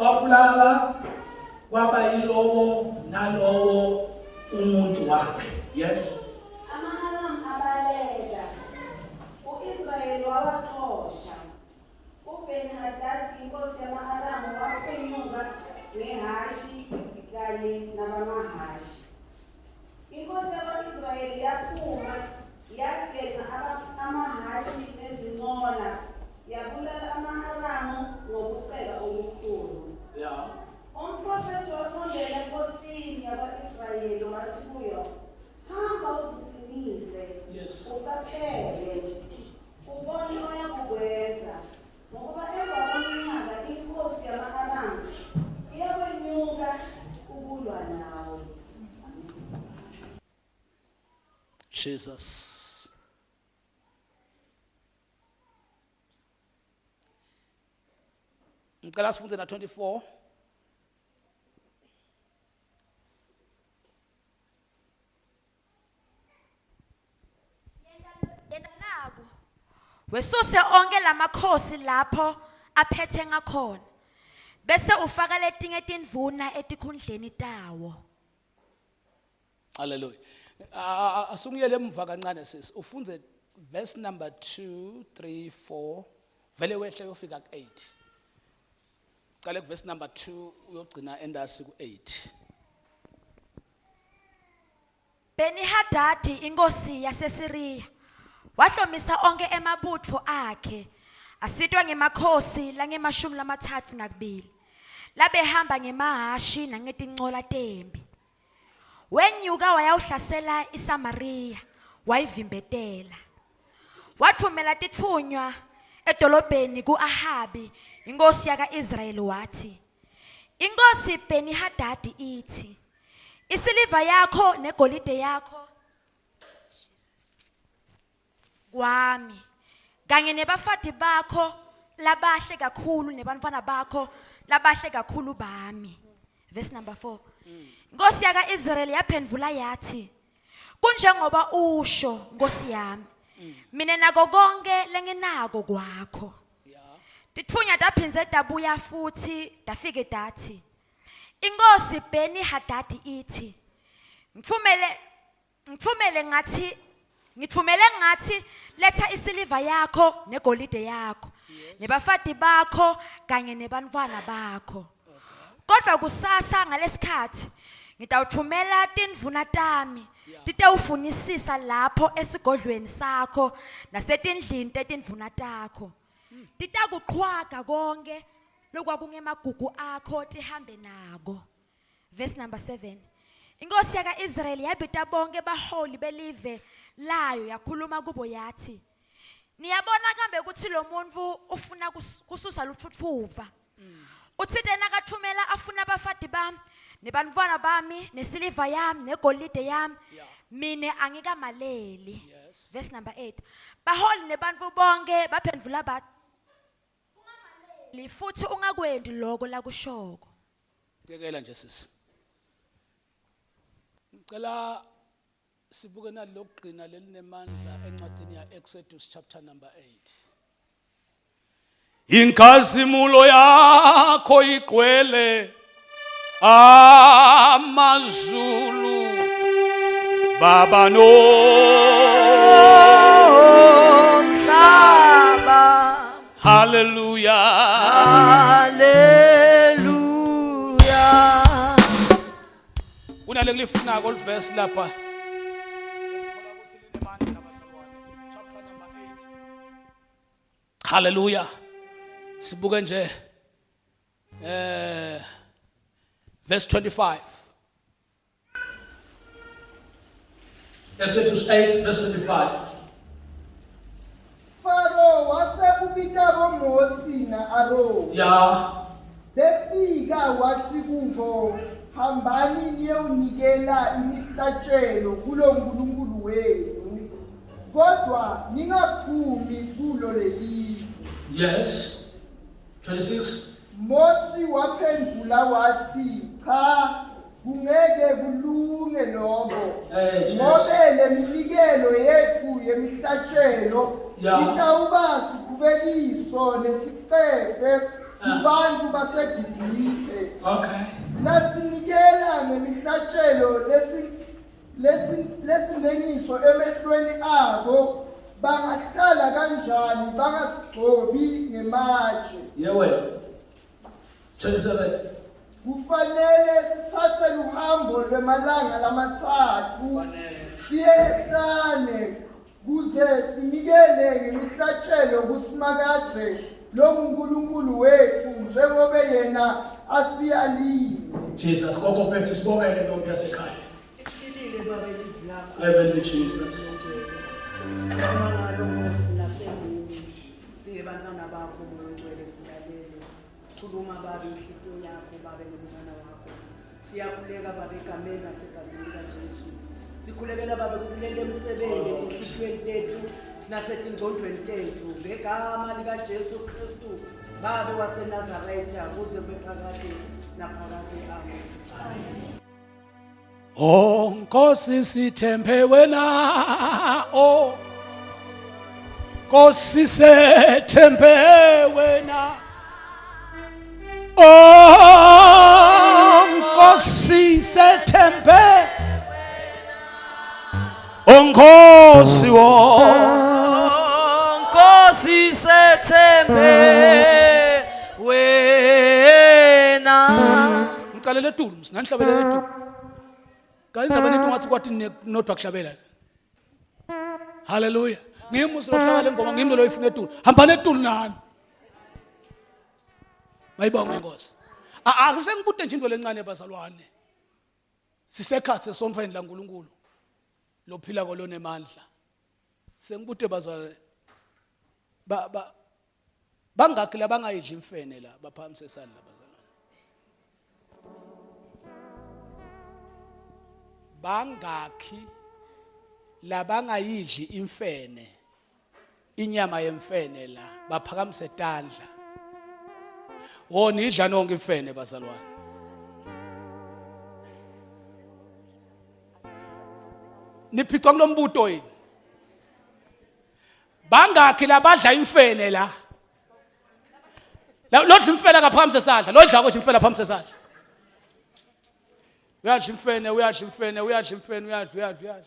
wabulala kwaba yilowo nalowo umuntu wakhe. Yes. Amaharam abaleka uIsrayeli wawaxosha. uBeni-Hadadi inkosi yama-Aramu waphenyuka ngehashi kanye nabamahashi. Inkosi yama-Israyeli yaphuma yageca amahashi nezinqola yabulala amaHaramu ngokucela okukhulu. Yeah. Umprofethi wasondela enkosini yaba-Israyeli wathi kuyo, hamba uziqinise, ucaphele, ubone oyakukwenza, ngokuba emva kweminyaka inkosi yama-Aramu iyakwenyuka ukulwa nawe. Jesus. Ngicela sifunde na 24. Yendanako wesuse onke lamakhosi lapho aphethe ngakhona bese ufaka letinye tindvuna etikhundleni tawo. Hallelujah. Asungiyele emva kancane sis. Ufunze verse number 2, 3, 4. Vele wehle uyofika ku 8. Qale verse number 2 uyogcina endasi ku8. Beni-Hadadi inkosi yaseSiriya wahlomisa onke emabutho akhe asitwa ngemakhosi lange-32 labehamba ngemahashi nangetincola tembi. Wenyuka wayawuhlasela iSamariya wayivimbetela. Wathumela tithunywa edolobheni ku-Ahabi inkosi yaka-Israyeli wathi, inkosi Beni-Hadadi ithi, isiliva yakho negolide yakho kwami, kanye nebafati bakho labahle kakhulu nebantwana bakho labahle kakhulu bami. Verse number 4. Inkosi yaka-Israyeli yaphendvula yathi, kunjengoba usho nkosi yami, mina nako konke lenginako kwakho. Tithunya taphindze tabuya futhi tafike dathi, inkosi Beni-Hadadi ithi, ngitfumele ngathi letha isiliva yakho negolide yakho nebafati bakho kanye nebantwana bakho. Kodwa kusasa ngalesikhathi ngitawuthumela tindvuna tami titawufunisisa lapho esigodlweni sakho nasetindlini tetindvuna takho. Titakuqhwaga konke lokwakungemagugu akho tihambe nako. Verse number 7. Inkosi yaka-Israyeli yabita bonke baholi belive layo yakhuluma kubo yathi, niyabona kambe ukuthi lo muntu ufuna kususa luthuthuva. Uthite nakathumela afuna abafati bami nebantwana bami nesiliva yami negolide yami, mine angikamaleli. Verse number 8. Baholi nebantfu bonke baphendvula bathi, ungamaleli futhi ungakwendi lokho lakushoko. Yekela nje sisi. Ngicela sibuke nalokugcina lelinemandla encwadzini ya Exodus chapter number 8. Inkazimulo yakho igcwele amazulu baba nomhlaba. Hallelujah. Hallelujah. Unale kulifuna verse lapha. Hallelujah. Sibuke nje verse 25. Exodus 8 verse 25. Faro wasekubita boMosi na Aaron. Yeah. Befika wathi kubo, hambani niyewunikela imihlatshelo kulo nkulunkulu wenu, kodwa ningaphumi kulo leli. Yes. 26. Mosi waphendula wathi, cha, kungeke kulunge lokho. Ngoba le minikelo yethu yemihlatshelo itawuba sikubeliso nesicefe kubantu baseGibhithe. Okay. Nasinikela ngemihlatshelo lesinengiso emehlweni abo, bangahlala kanjani bangasigcobi ngematshe. Yewe. 27. Kufanele sithathe uhambo lwemalanga lamathathu siye ehlane kuze sinikele ngemihlatshelo kusimakadze lo nkulunkulu wethu njengoba yena asiyalile. Jesus, koko phethe sibongeke ntombi yasekhaya. Isilile baba elivlakho. Heavenly Jesus. Amangalo Nkosi nasemini. Siye bantwana bakho ngcwele silalele. Khuluma babe inhlipho yakho babe nomntwana wakho. Siyakhuleka babe egameni nasegazini likaJesu. Sikhulekela babe kusilele emsebenzini enhlizweni tethu nasetingqondweni tethu ngegama likaJesu Kristu babe waseNazaretha kuze bephakade naphakade. Amen. Oh Nkosi sithembe wena, oh Nkosi sithembe wena, oh Nkosi sithembe, oh Nkosi wo, Nkosi sethembe wena. Nanihlabele etulu, nanihlabele etulu. Kanti indaba lethu ngathi kwathi nodwa kuhlabela. Hallelujah. Ngimi silohlabela ingoma ngimi lo ifuna etulu. Hamba netulu nani. Mayibonge Nkosi. Akusengibude nje into lencane bazalwane. Sisekhathi sesonfeni laNkulunkulu. Lophila kolonemandla. Sengibude bazalwane. Bangakhi labangayidli imfene la baphakamisa isandla bazalwane. Bangakhi labangayidli imfene inyama yemfene la baphakamisa isandla. Wona idla nonke imfene bazalwane. Niphicwa kulombuto yini? Bangakhi labadla imfene la? Lodla imfene ngaphambi sesandla, lodla ukuthi imfene ngaphambi sesandla. Uyadla imfene, uyadla imfene, uyadla imfene, uyadla.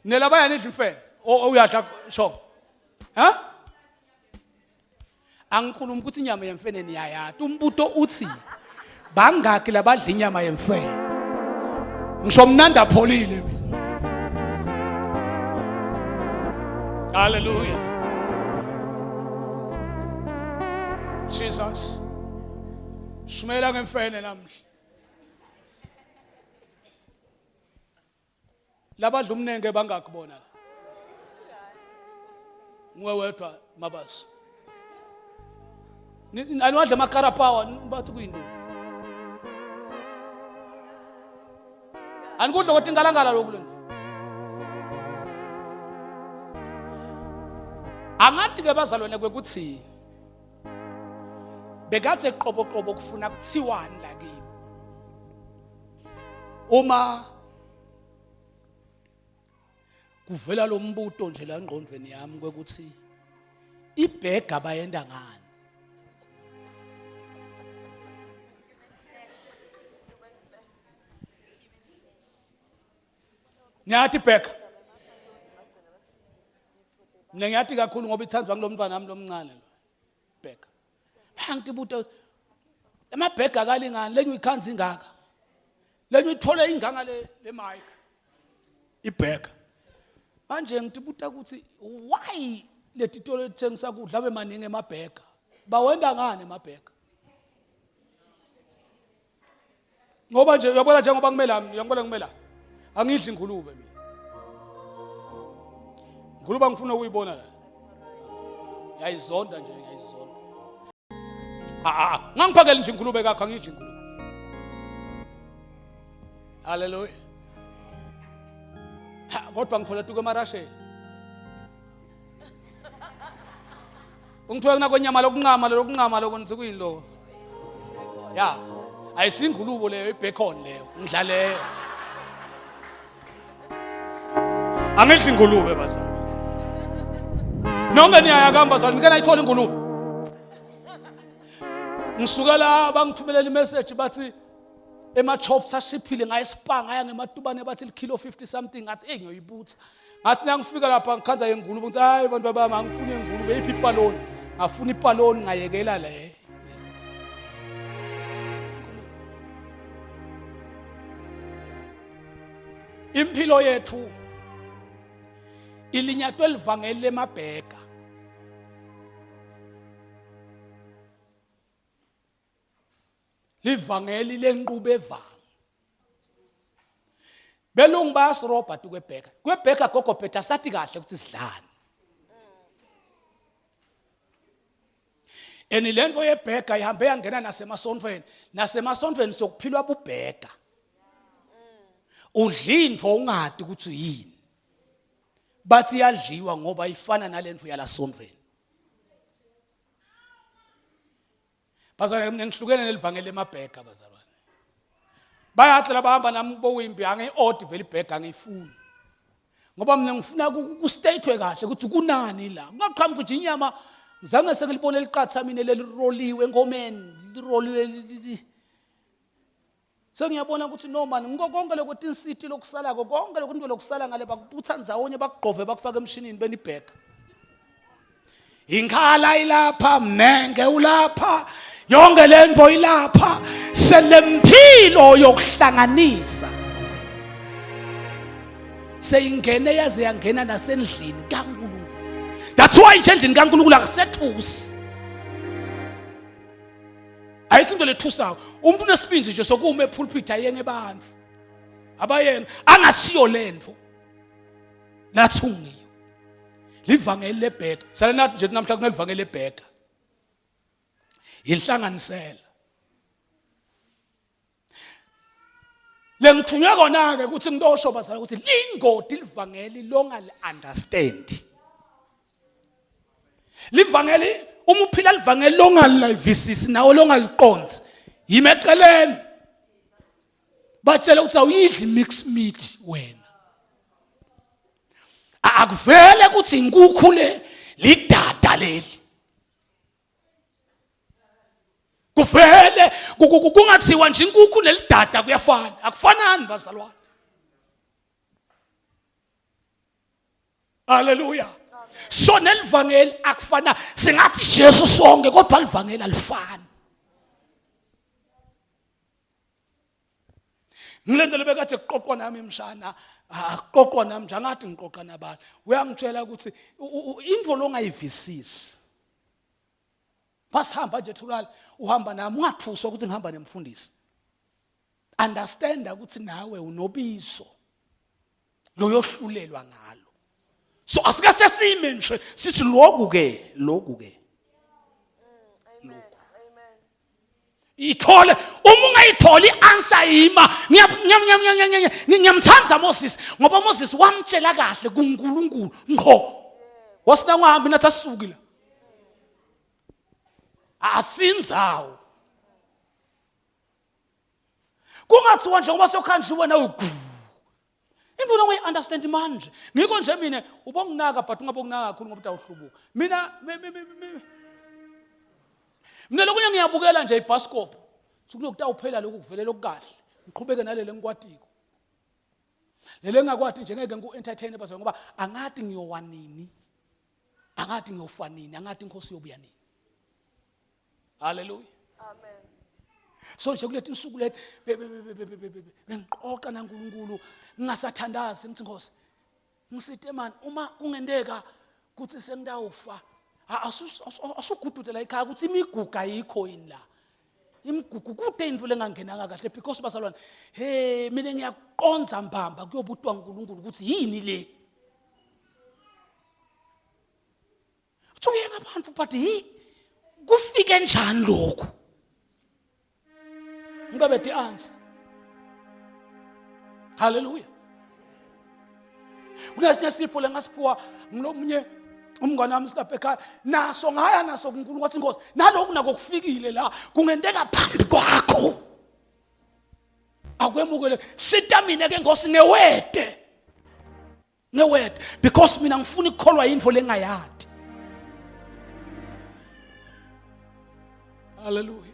Nelabaya nidla imfene, uyadla sho. Ha? Angikhuluma ukuthi inyama yemfene niyayata. Umbuto uthi bangakhi labadla inyama yemfene. Ngisho mnanda pholile mina. Hallelujah. Jesus. Shmela ngemfene namhla. Labadla umnenge bangakhi bona la. Nguwe wedwa mabaso. Aniwadla amakarapawa bathi kuyinto. Anikudla ukuthi ingalangala lokhu lento. Angathi ke bazalwane kwekuthi bekathe qobo kufuna kuthiwani la kimi. Uma kuvela lo mbuto nje la ngqondweni yami kwekuthi ibhega bayenda ngani. Nyathi bhega. Mina ngiyathi kakhulu ngoba ithandwa ngilomntwana nami lomncane lo. Bhega. Hangithi buto emabhega kalingani lenye uyikhanzi ingaka. Lenye uyithole inganga le mic. Ibhega. Manje ngithi buta ukuthi why letitolo lithengisa kudla bemaningi emabhega. Bawenda ngani emabhega? Ngoba nje uyabona njengoba kumela ngiyangibona kumela. Angidli ingulube mina. Nguluba ngifuna ukuyibona la. Yayizonda nje yayizonda. Ngangiphakela nje ingulube kakho angidli ingulube. Hallelujah. Kodwa ngithola tuke emarasheni. Ungithola kunakwenyama lokunqama lokwenza kuyilo. Ya, ayisingulubo leyo ibacon leyo, ngidla leyo. Angidli ingulube bazalwane. Nonke niyayakamba bazalwane, ngeke nayithola ingulube. Ngisuka la bangithumelela imessage bathi ema-chops ashiphile ngayesipanga aya ngematubane bathi kilo 50 something ngathi ngiyoyibutha. Ngathi ngifika lapha ngikhanza yengulube ngithi hayi bantu bami angifuni ingulube iphi ipaloni. Ngafuna ipaloni ngayekela le. Impilo yethu ilinyatwe livangeli lemabheka. Livangeli lenqube evanga. Belungu bayasiroba tu kwebheka. Kwebheka gogo phetha sathi kahle ukuthi sidlane. Lento yebheka ihambe yangena nasemasontweni. Nasemasontweni sokuphilwa bubheka. Udlindvo ungadi ukuthi yini. Bathi iyadliwa ngoba ifana nalento yalasontweni. Bazalwane mina ngihlukene nelivangeli lemabheka bazalwane. Bayathi labahamba nami bowimbi angi-odi vele ibhega angiyifuni. Ngoba mina ngifuna kustatwe kahle ukuthi kunani la. Ngaqhamuka ukuthi inyama ngizange sekulibone liqatha mina leliroliwe engomeni, liroliwe. Sengiyabona ukuthi no man ngkonke lokuthi insiti lokusala konke lokunto lokusala ngale bakuputha ndzawonye bakugqove bakufaka emshinini benibheka. Inkhala ilapha mnenge ulapha yonke lento ilapha ukuze lempilo yokuhlanganisa seyingene yaze yangena nasendlini kaNkulunkulu. That's why nje endlini kaNkulunkulu akusethusi. Ayikho into lethusayo. Umuntu unesibindi nje sokuma epulpit ayenge abantu. Abayena angasiyo lento. Lathungiwe. Livangeli lebheka. Sala nathi nje namhla kunelivangeli lebheka. Inhlanganisela. Lengithunywe kona ke ukuthi ngidosho bazala ukuthi lingodi livangeli longali understand. Livangeli uma uphila livangeli longalivisisi nawo longaliqonzi yimeqeleni. Batshela ukuthi awuyidli mixed meat wena. Akuvele ukuthi inkukhu le lidada leli. Kuvele kungathiwa nje inkukhu nelidada kuyafana. Akufanani bazalwane. Hallelujah. So nelivangeli akufana singathi Jesu sonke kodwa livangeli alifani. Ngilendele bekade kuqoqwa nami emshana, aqoqwa nami nje ngathi ngiqoqa nabantu. Uyangitshela ukuthi info longayivisisi. Basihamba nje thulala uhamba nami ungathuswa ukuthi ngihamba nemfundisi. Understand ukuthi nawe unobizo loyohlulelwa ngalo. So asike sesime nje sithi lokhu ke. Amen. Ithole uma ungayitholi answer yima ngiyamthanda Moses ngoba Moses wamtshela kahle kuNkulunkulu ngqo. Wasina ngihamba nathi asukile. Asinzawo. Kungathiwa nje ngoba sokhanjiwe nawe gu. Into lonke understand manje. Ngikho nje mina ubonginaka but ungabonginaka kakhulu ngoba utawuhlubuka. Mina lokunye ngiyabukela nje ibascope. Sukuyokutawuphela lokhu kuvelela okukahle. Ngiqhubeke nalele ngikwatiko. Lele ngakwati nje ngeke ngiku-entertain bazwe ngoba angathi ngiyowanini. Angathi ngiyofanini, angathi inkosi yobuya nini. Hallelujah. Amen. So nje kulethi insuku lethi bengiqoqa naNkulunkulu ngingasathandazi ngithi Nkosi ngisite man uma kungendeka kuthi sengidawufa asugudude la ekhaya ukuthi imiguga ayikho yini la imigugu kude into lengangenanga kahle because bazalwane mina ngiyaqonza mbamba kuyobutwa uNkulunkulu ukuthi yini le Uthuye ngabantu but kufike njani lokho Ngabe the answer. Hallelujah. Kunesinye sipho lengasiphiwa ngilomnye umngane wami silapha ekhaya naso ngaya naso kuNkulunkulu wathi Nkosi naloku nako kufikile la kungendeka phambi kwakho. Akwemukele sitamine ke Nkosi ngewede. Because mina ngifuna ukukholwa info lengayadi. Hallelujah.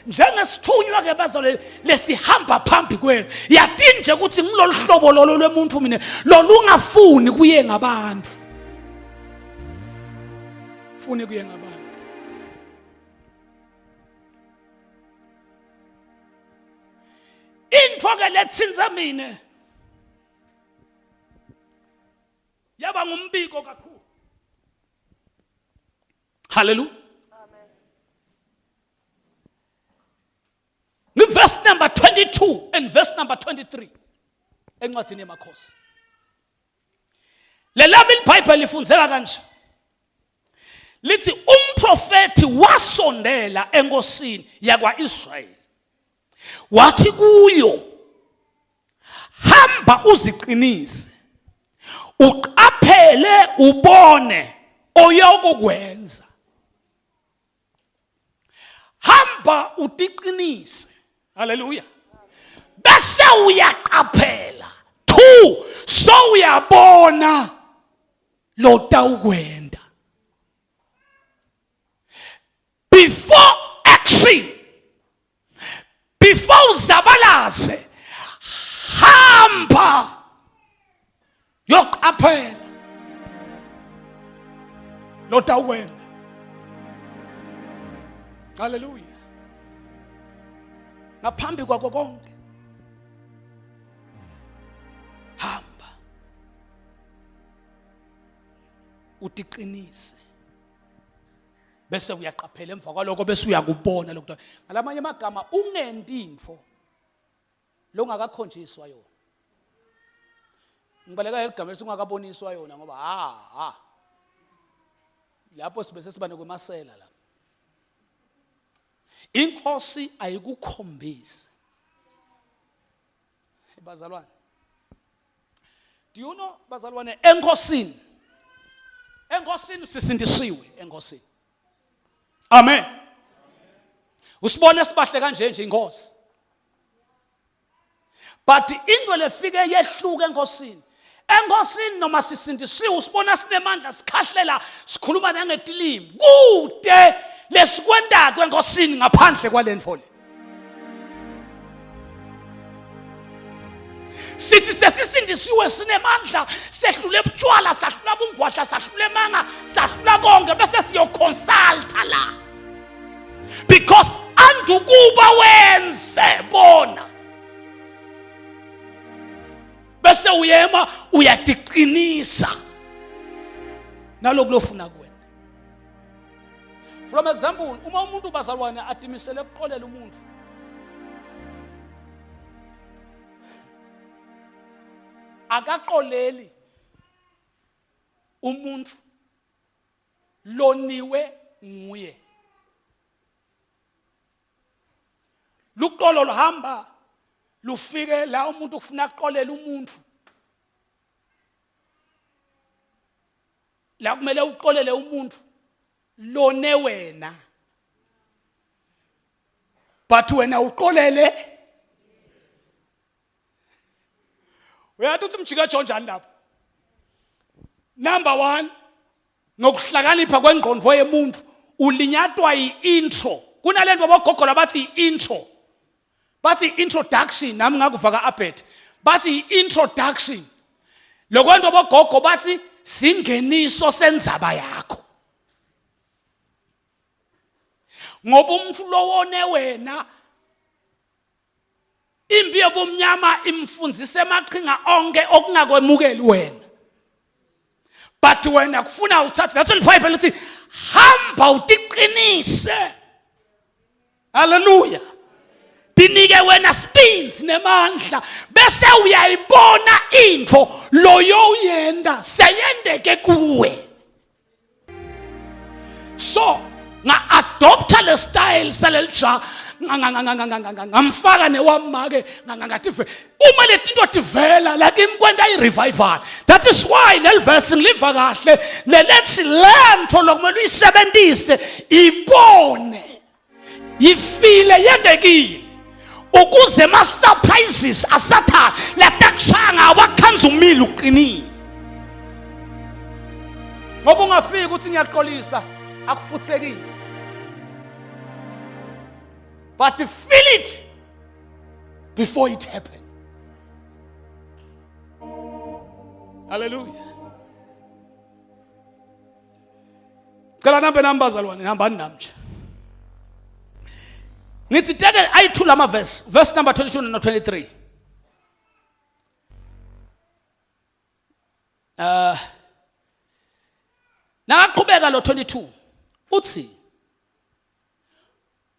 Njengesithunywa ke bazalwane lesihamba phambi kwenu yathi nje ukuthi ngilolu hlobo lolo lwemuntu mina lolungafuni kuye ngabantu funi kuye ngabantu into ke lethinza mina yaba ngumbiko kakhulu. Hallelujah. Verse number 22 and verse number 23 encwadini yemakhosi lelami iBhayibheli lifundzeka kanje lithi umprofeti wasondela enkosini yakwaIsrayeli wathi kuyo hamba uziqinise uqaphele ubone oyokukwenza hamba utiqinise. Hallelujah. Bese uyaqaphela. 2 so uyabona lo tawukwenda. Before action. Before uzabalaze. Hamba. Yoqaphela. Lo tawukwenda. Hallelujah. ngaphambi kwako konke hamba utiqinise bese uyaqaphela emva kwaloko bese uyakubona lokho ngalamanye amagama ungenti info longakakhonjiswa yona ngibaleka eligama lesingakaboniswa yona ngoba lapho sibe sesiba nokwemasela la inkosi ayikukhombisi bazalwane. Do you know bazalwane enkosini sisindisiwe enkosini. Amen. Usibone sibahle kanje nje inkosi. But into lefike yehluka enkosini. Enkosini noma sisindisiwe usibona sinemandla sikhahlela sikhuluma nangetilimi. Kude lesikwenda kwenkosini ngaphandle kwalendfole. Sithi sesisindisiwe sinemandla sehlule ubutshwala sahlula ubungwadla sahlule manga sahlula konke bese siyoconsulta la because andukuba wenze bona bese uyema uyadiqinisa naloko lofuna kwena. From example, uma umuntu bazalwane atimisele ukuqolela umuntu akaqoleli umuntu loniwe nguye. Luqolo luhamba lufike la umuntu ufuna ukuqolela umuntu la kumele uqolele umuntu lone wena but wena uqolele uyathi uthi mjika jonjani lapho. Number 1 ngokuhlakanipha kwengqondo yemuntu ulinyatwa yi-intro. Kunalento abogogola bathi i-intro bathi introduction nami ngakuvaka abet bathi introduction lokwento abogogo bathi singeniso senzaba yakho ngoba umuntu lowone wena impi yobumnyama imfundzise amaqhinga onke okungakwemukeli wena but wena kufuna uthathe. That's what Bible lithi hamba utiqinise. Hallelujah. Dinike wena spins nemandla bese uyayibona info loyo uyenda seyendeke kuwe. So nga adopta le style salelja ngamfaka newamake ngathi uma letinto tivela like imkwenda irevival. That is why le verse ngiliva kahle lethi lento lokumele uyisebenzise ibone yifile yendekile ukuze ma surprises asatha latakushanga wakhanza umili uqinile ngoba ungafika ukuthi ngiyaqolisa akufuthekise but feel it before it happen. Hallelujah. Cela numbers alwane hamba namje nithi teke ayithula ama verse number 22 and 23. Naqhubeka lo 22 uthi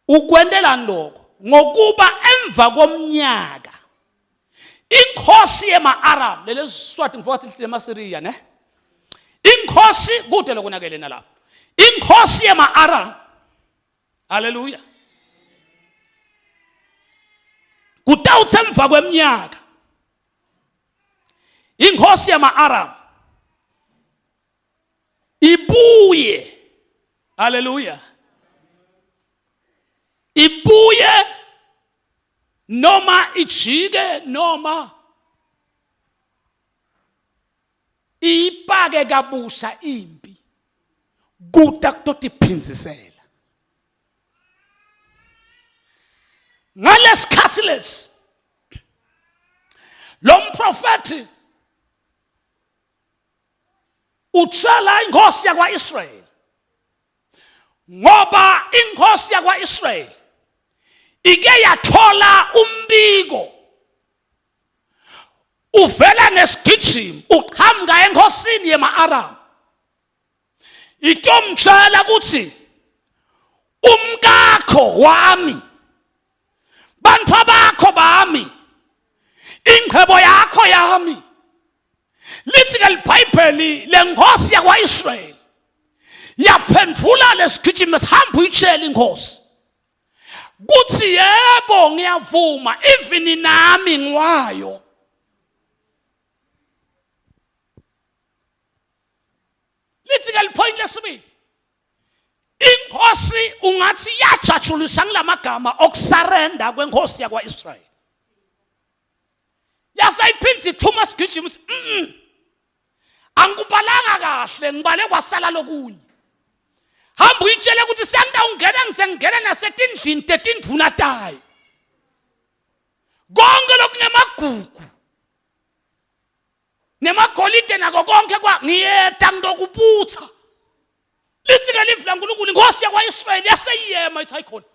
ukwendelani lokho ngokuba emva komnyaka inkosi yema-Aram lelesiswati ngifowathu lihle ema-Syria ne inkosi kude lokunakele nalapho inkosi yema-Aram. Hallelujah. Kutawuthi emva kweminyaka inkosi yama-Aram ibuye. Hallelujah. Ibuye noma ijike noma ipake kabusha impi kuda kutotiphinzisela ngalesikhathi lesi lo mprofeti utshela inkosi yakwa-Israyeli ngoba inkosi yakwa-Israyeli ike yathola umbiko uvela ngesigijimi uqhamuka enkosini yema-Aram itomtshela ukuthi umkakho wami bantu bakho bami ingcebo yakho yami lithi ke iBhayibheli lenkosi yakwaIsrael yaphendula lesigijimi sihamba uyitshela inkosi kuthi yebo ngiyavuma even nami ngiwayo lithi ke lipoint lesibili inkosi ungathi yajatshulisa ngilamagama okusarenda kwenkosi yakwaIsrael yasayiphindza ithuma isigijimi uthi angikubalanga kahle ngibale kwasala lokunye hamba uyitshele ukuthi sengidawungena ngisengena nasetindlini tetindvuna tayo konke lokungemagugu nemagolide nako konke kwa ngiyeta ngidokubutha lithi ke livi laNkulunkulu inkosi yakwaIsrael yaseyiyema ithi ayikhona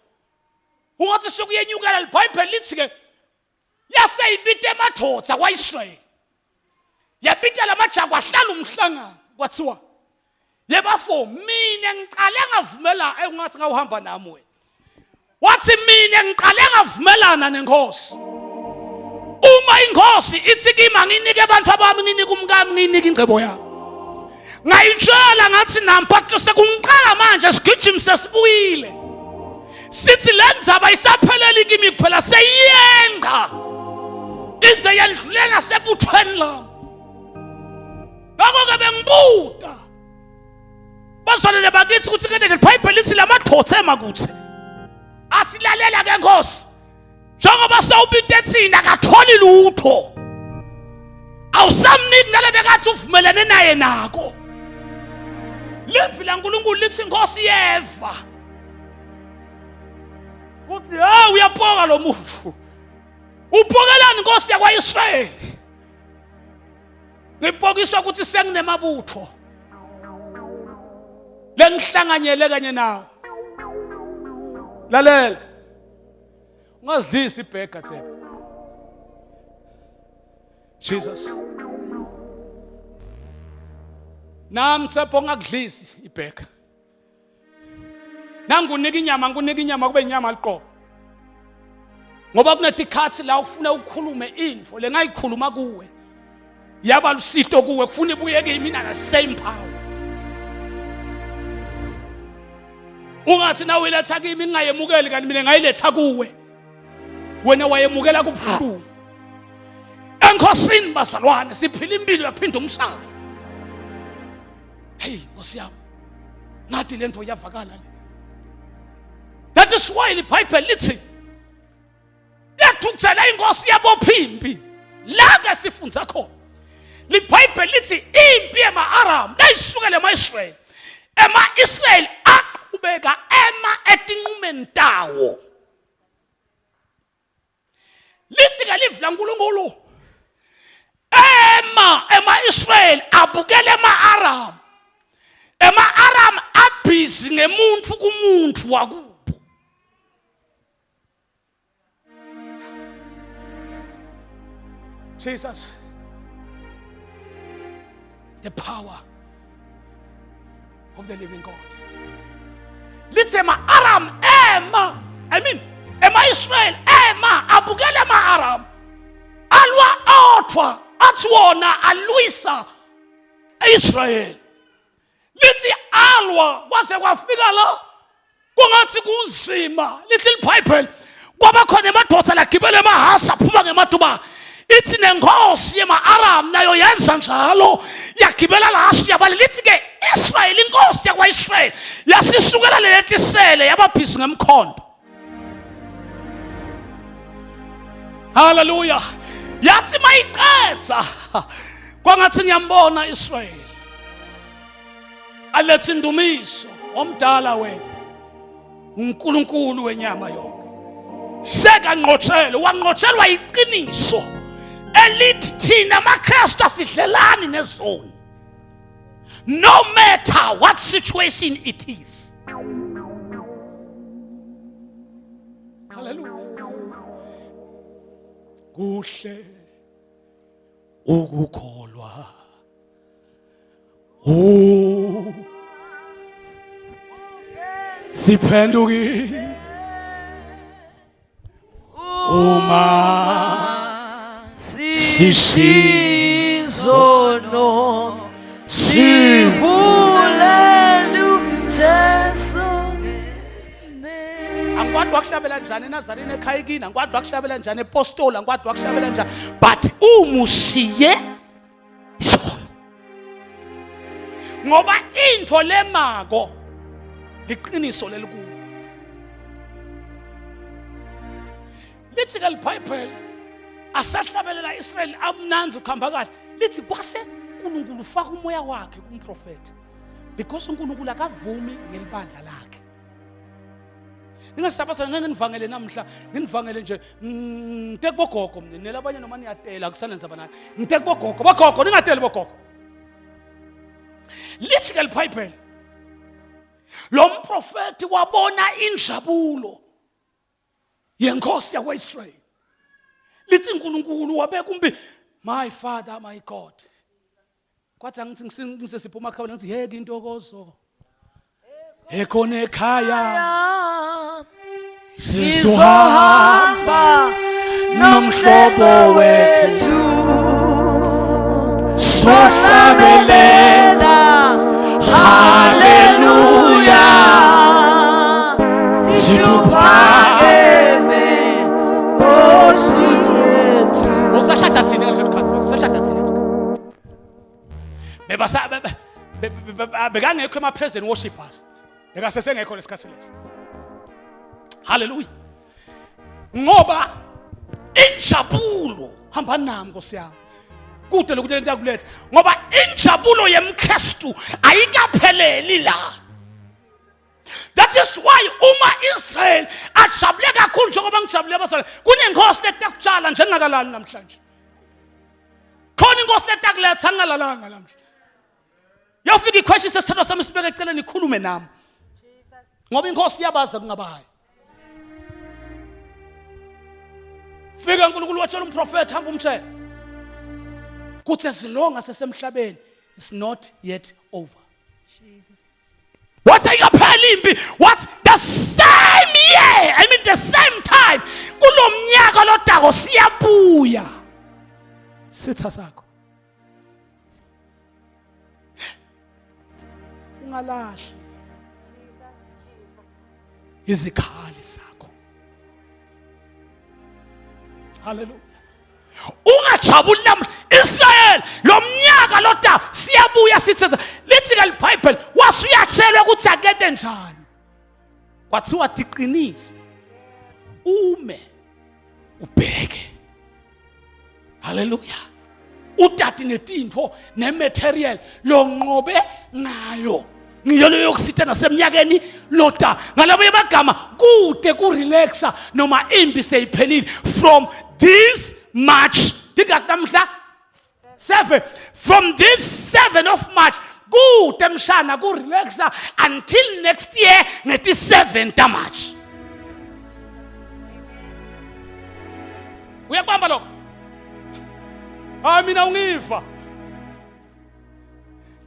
ungathi sokuyenyukela iBhayibheli lithi ke yaseyibita emadodza kwaIsrael yabita lamajako ahlala umhlangano kwathiwa yebafo mina ngiqale ngavumela engathi ngawuhamba nami wena wathi mina ngiqale ngavumelana nenkosi uma inkosi ithi kimi nginike abantu abami nginike umkami nginike ingcebo yami ngayitshela ngathi namphatho sekungiqala manje isigijimi sesibuyile sithi lenzaba isapheleli kimi kuphela seyenqa ize yadlulela sebuthweni lami ngakho ke bengibuda bazolele bakithi ukuthi ke nje iBhayibheli lithi lamadodza emakuthi athi lalela ke nkosi njengoba sawubite thina akatholi lutho awusamniki nalebe kathi uvumelane naye nako livi laNkulunkulu lithi inkosi yeva kuthi uyapoka lo muntu upokelani inkosi yakwaIsraeli ngipokiswa ukuthi senginemabutho lengihlanganyele kanye nawo lalela ungazidlisi ibhega thebe Jesus nami tsepho ngakudlisi ibhega nangunika inyama kube inyama liqobo ngoba kunetikhathi la ufuna ukukhulume info lengayikhuluma kuwe yaba lusito kuwe kufuna ibuye kimi na same power ungathi na uyiletha kimi ngingayemukeli kanti mina ngayiletha kuwe wena wayemukela kubuhlungu enkosini bazalwane siphila impilo yaphinda umshaya hey Nkosi yami ngathi lento yavakala le that is why iBhayibheli lithi yathuthela inkosi yabophimbi la ke sifunza khona iBhayibheli lithi impi yema-Aram nayisukela ema-Israel ema-Israel aqhubeka ema etinqumeni tawo lithi ke livi laNkulunkulu ema-Israel abukele ema-Aram abhizi ngemuntu kumuntu wakubo Jesus the power of the living God lithi ema-Aram ema-Israel abukele ema-Aram alwa othwa athi wona alwisa Israel lithi alwa kwaze kwafika la kungathi kunzima lithi iBhayibheli kwaba khona emadodza lagibele emahasi aphuma ngemaduba ithi nenkosi yema-Aram nayo yenza njalo yagibela lashi yabale lithi ke Israel inkosi yakwaIsrael yasisukela letisele yababhizi ngemkhonto haleluya yathi mayiqedza kwangathi ngiyambona Israel alethe indumiso omdala wena uNkulunkulu wenyama yonke sekanqotshelwe wanqotshelwa iqiniso elithi thina maKristu asidlelani nezoni no matter what situation it is haleluya kuhle ukukholwa siphenduki uma sishizono sivulelu Jesu angikwazi wakuhlabela njani eNazarene ekhaya kini angikwazi wakuhlabela njani ePostoli angikwazi wakuhlabela njani but umushiye isono ngoba into lemako liqiniso lelikhulu lithi ke iBhayibheli asahlabelela Israel amnanzi ukhamba kahle lithi kwase uNkulunkulu ufaka umoya wakhe kumprofeti because uNkulunkulu akavumi ngelibandla lakhe ningasabasa ngeke nivangele namhla nginivangele nje ngitekubogogo mina nelabanye noma niyatela kusanenza banana ngitekubogogo bogogo ningateli bogogo lithi ke iBhayibheli lo mprofeti wabona injabulo yenkosi yakwaIsrael lithi uNkulunkulu wabeka my father my God kwathi angithi ngisesiphuma ekhaya ngithi yeke intokozo ekhona ekhaya sizohamba nomhlobo wethu sohlabelela haleluya situphakeme Nkosi yethu usashada thina ngale khathi usashada thina bekangekho ema-present worshipers bekasesengekho lesikhathi lesi haleluya ngoba injabulo hamba nami Nkosi yami kude lokuthi lento yakuletha ngoba injabulo yemkristu ayikapheleli la. That is why uma Israel ajabule kakhulu njengoba ngijabule abasala kunenkosi letakutshala njengakalali namhlanje khona inkosi letakuletha ngingalalanga namhlanje yofika ikhweshi sesithatha sami sibeke eceleni ikhulume nami ngoba inkosi yabaza kungabayi fika uNkulunkulu watshela umprofeti hamba umtshela kuthi asilonga sesemhlabeni it's not yet over. What's ayikaphela impi what the same year I mean the same time kulomnyaka lodako siyabuya sitha sakho ungalahli izikhali sakho haleluya ungajabuli namhla Israel lo mnyaka loda siyabuya sithetha lithi ke iBhayibheli wasuyatshelwa ukuthi akede njani kwathiwa diqinise ume ubheke haleluya utati netintfo nematerial lonqobe ngayo ngiyolo yokusitha nasemnyakeni loda ngalabe bagama kude ku relaxa noma imbi seyiphelile from this March dikatamhla 7 from this 7 of March kude mshana ku relaxa until next year ngeti 7 March uyabamba lokho mina ungiva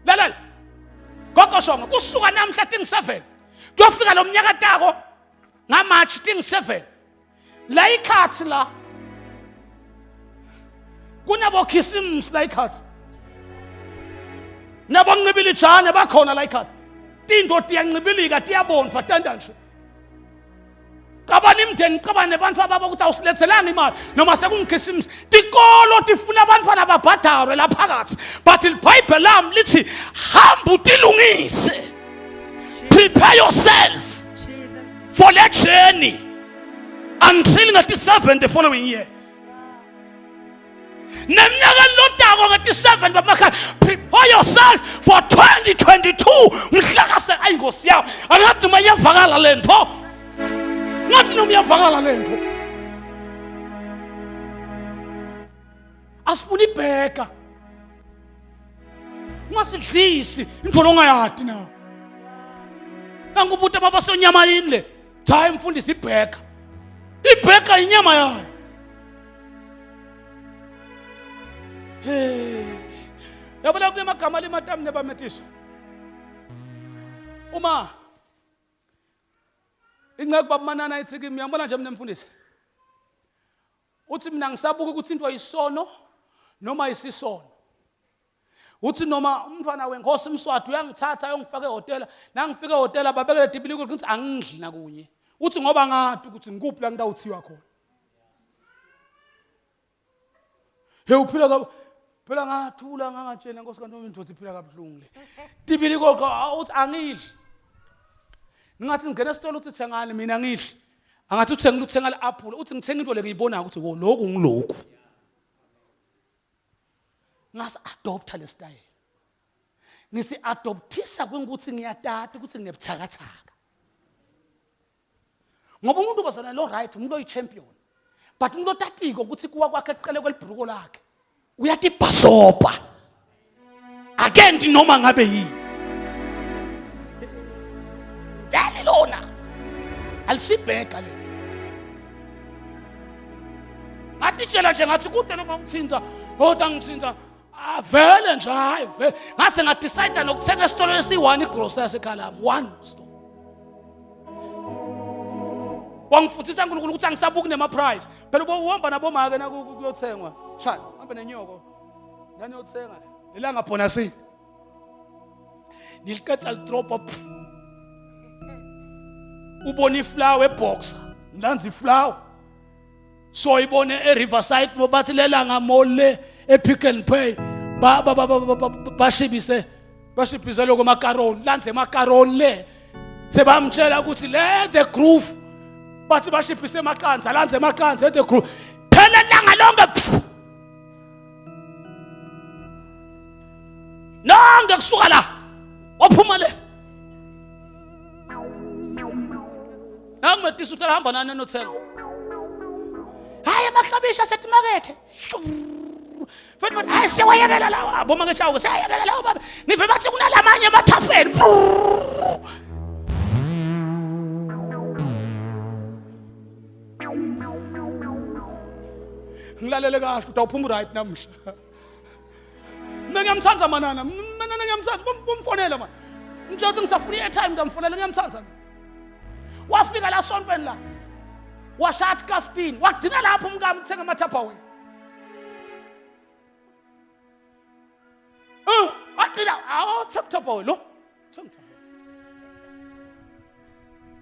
lalela gogoshonga kusuka namhla ting 7 kuyofika lo mnyaka tako nga March ting 7 la ikhathi la kunabo khisims la ikhathi nabo nqibili jane bakhona la ikhathi tinto tiyanqibilika tiyabonva tanda nje kabani imndeni qabane abantu ababa ukuthi awusilethelanga imali noma sekungkhisims tikolo tifuna abantwana babhadalwe la phakathi but iBhayibheli lami lithi hamba utilungise prepare yourself for that journey until ngati 7 the following year nemnyaka lodako ngati 7 bamakhaya prepare yourself for 2022 mhlakase ayingosi yawo angathi uma yavakala lento ngathi noma yavakala lento asifuna ibheka ngasidlisi intfolo ongayadi na nangubuta babasonyama yini cha imfundisi ibheka inyama yani Yabona kunemagama lematamu nebametiso. Uma inceke babumanana ithi kimi yabona nje mina mfundisi. Uthi mina ngisabuka ukuthi into ayisono noma isisono. Uthi noma umntwana wenkosi Mswati uyangithatha ayongifaka ehotela, nangifika ehotela babekele dibiliko ukuthi angidli nakunye. Uthi ngoba ngathi ukuthi ngikuphi la ngidawuthiwa khona. Uphila phela ngathula ngangatshela Nkosi kanti indvodza iphila kabuhlungu le. Dibiliko uthi angidli. Ningathi ngene esitolo uthi thengani mina ngidli. Angathi uthenga le-apple uthi ngithenga into le ngiyibona ukuthi lokhu ngilokhu. Ngasi adopta le style. Ngisi adoptisa kwengukuthi ngiyatata ukuthi nginebuthakathaka. Ngoba umuntu bazana lo right umuntu oyi-champion. But umuntu otatiko ukuthi kuwa kwakhe eqele kwelibhuruko lakhe. Uyathi bhasopa. Akendi noma ngabe yini. Yali lona. Alisibheka le. Atitshela nje ngathi kude lokungithinza, kodwa ngithinza vele nje hayi ngase ngadecide nokuthenga esitolo esi1 igrocery yasekhalami 1 store. Wangifundisa uNkulunkulu ukuthi angisabuki nema price. Phela uhamba nabomake na kuyothengwa. Shaya, hamba nenyoko. Nani uyothenga? Ilanga bonusini. Niliqeda lidrop up. Ubona iflower eboxer. Ndanzi iflower. So ibone eRiverside mobathi lelanga mall le ePick n Pay bashibise lokho macaroni lanze macaroni le sebamtshela ukuthi le the groove bathi bashibise maqanza lanze maqanza the groove phela langa lonke nonke kusuka la waphuma le nangimetisa uthi hamba nani nothenga. Hayi amahlabisha sethi makethe. Futhi hayi siyawayekela lawa bomake chawo siyayekela lawa baba. Nive bathi kunalamanye emathafeni. Ngilalele kahle uthi awuphuma right namhla. Mina ngiyamthanza manana. Mina ngiyamthanza bomfonela man. Ngijothi ngisafuna i-airtime ngamfonela ngiyamthanza. Wafika la sontweni la. Washat kaftin wagcina lapho umkami uthenga amathapha wena wagcina thapha wena lo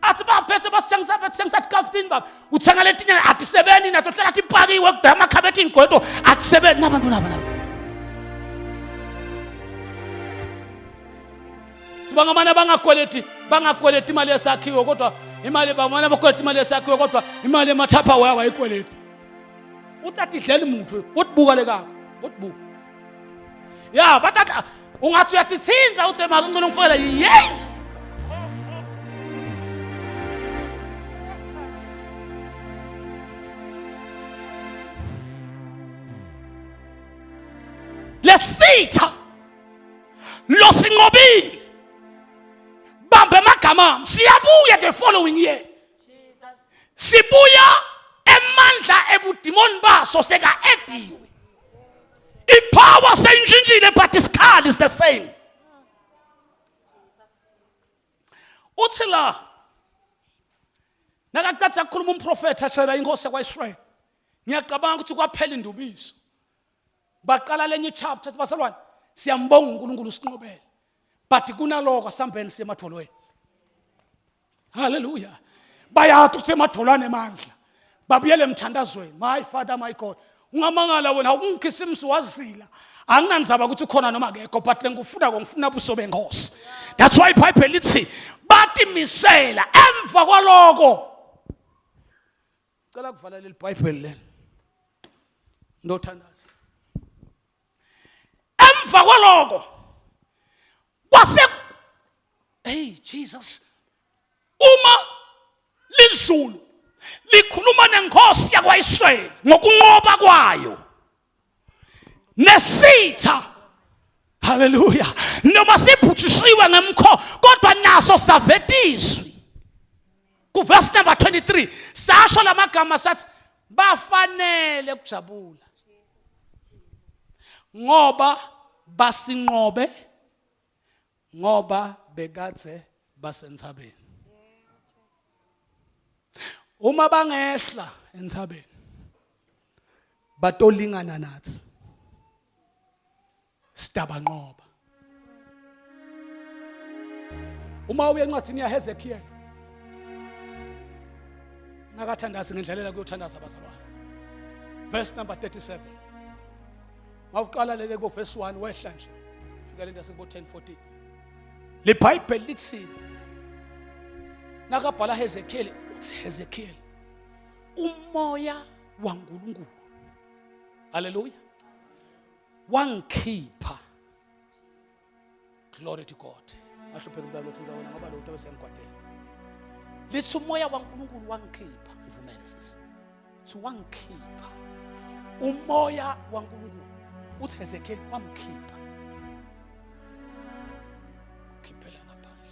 athi baphese basengisa kaftin baba uthenga letinye athi 7 natotlela tipakiwe kudama amakhabethe ingqondo athi 7 nabantu laba sibanga mana bangakweleti imali yesakhiwo kodwa imali bamana bakweleta imali yesakhiwo kodwa imali emathapha wayo ayikweleti. Utathi dlela umuntu utbuka lekakho utbuka. Ya batata ungathi uyatithinza uthi maka ngicela ngifakela yey. Lesitha losinqobile bambe magama siyabuya the following year sibuya emandla ebudimoni baso seka ediwe ipower seyintshintshile but isikhali is the same. Uthi la nakaqatha ukukhuluma umprofeti ashela inkosi yakwaIsrael ngiyacabanga ukuthi kwaphela indubiso baqala lenye chapter basalwane siyambonga uNkulunkulu usinqobele but kunaloko sambeni sematholweni. Hallelujah. Bayathi sematholwane emandla babuyele emthandazweni. My Father my God ungamangala wena ungikhisimusi wazila anginanzaba ukuthi khona noma akekho but ngifuna buso benkosi. That's why iBhayibheli lithi bathi misela emva kwaloko. Cela kuvala leli Bible leli ndothandaza. Emva kwaloko kwase hey Jesus uma lizulu likhuluma nenkosi yakwaIsrael ngokunqoba kwayo nesitha. Hallelujah. Noma sibhujishiwe ngemkho kodwa naso savetiswi. Ku verse number 23 sasho lamagama sathi bafanele ukujabula ngoba basinqobe ngoba bekade basenthabeni. Uma bangehla enthabeni batolingana nathi sitabanqoba. Uma uye encwadini yaHezekiel nakathandaza ngendlela kuyothandaza abazalwane. Verse number 37. Mawuqala lele ku verse 1 wehla nje. Fika lento yasekubo 10:14. Le Bible lithi nakabhala Hezekiel uthi Hezekiel umoya waNkulunkulu. Hallelujah. Wangikhipha. Glory to God. Ahlupheke umntwana wethu wena ngoba lo utabe sengikwadela. Lithi umoya waNkulunkulu wangikhipha. Ivumele sisi. So wangikhipha. Umoya waNkulunkulu. Uthi Hezekiel wamkhipha. Khiphela ngaphandle.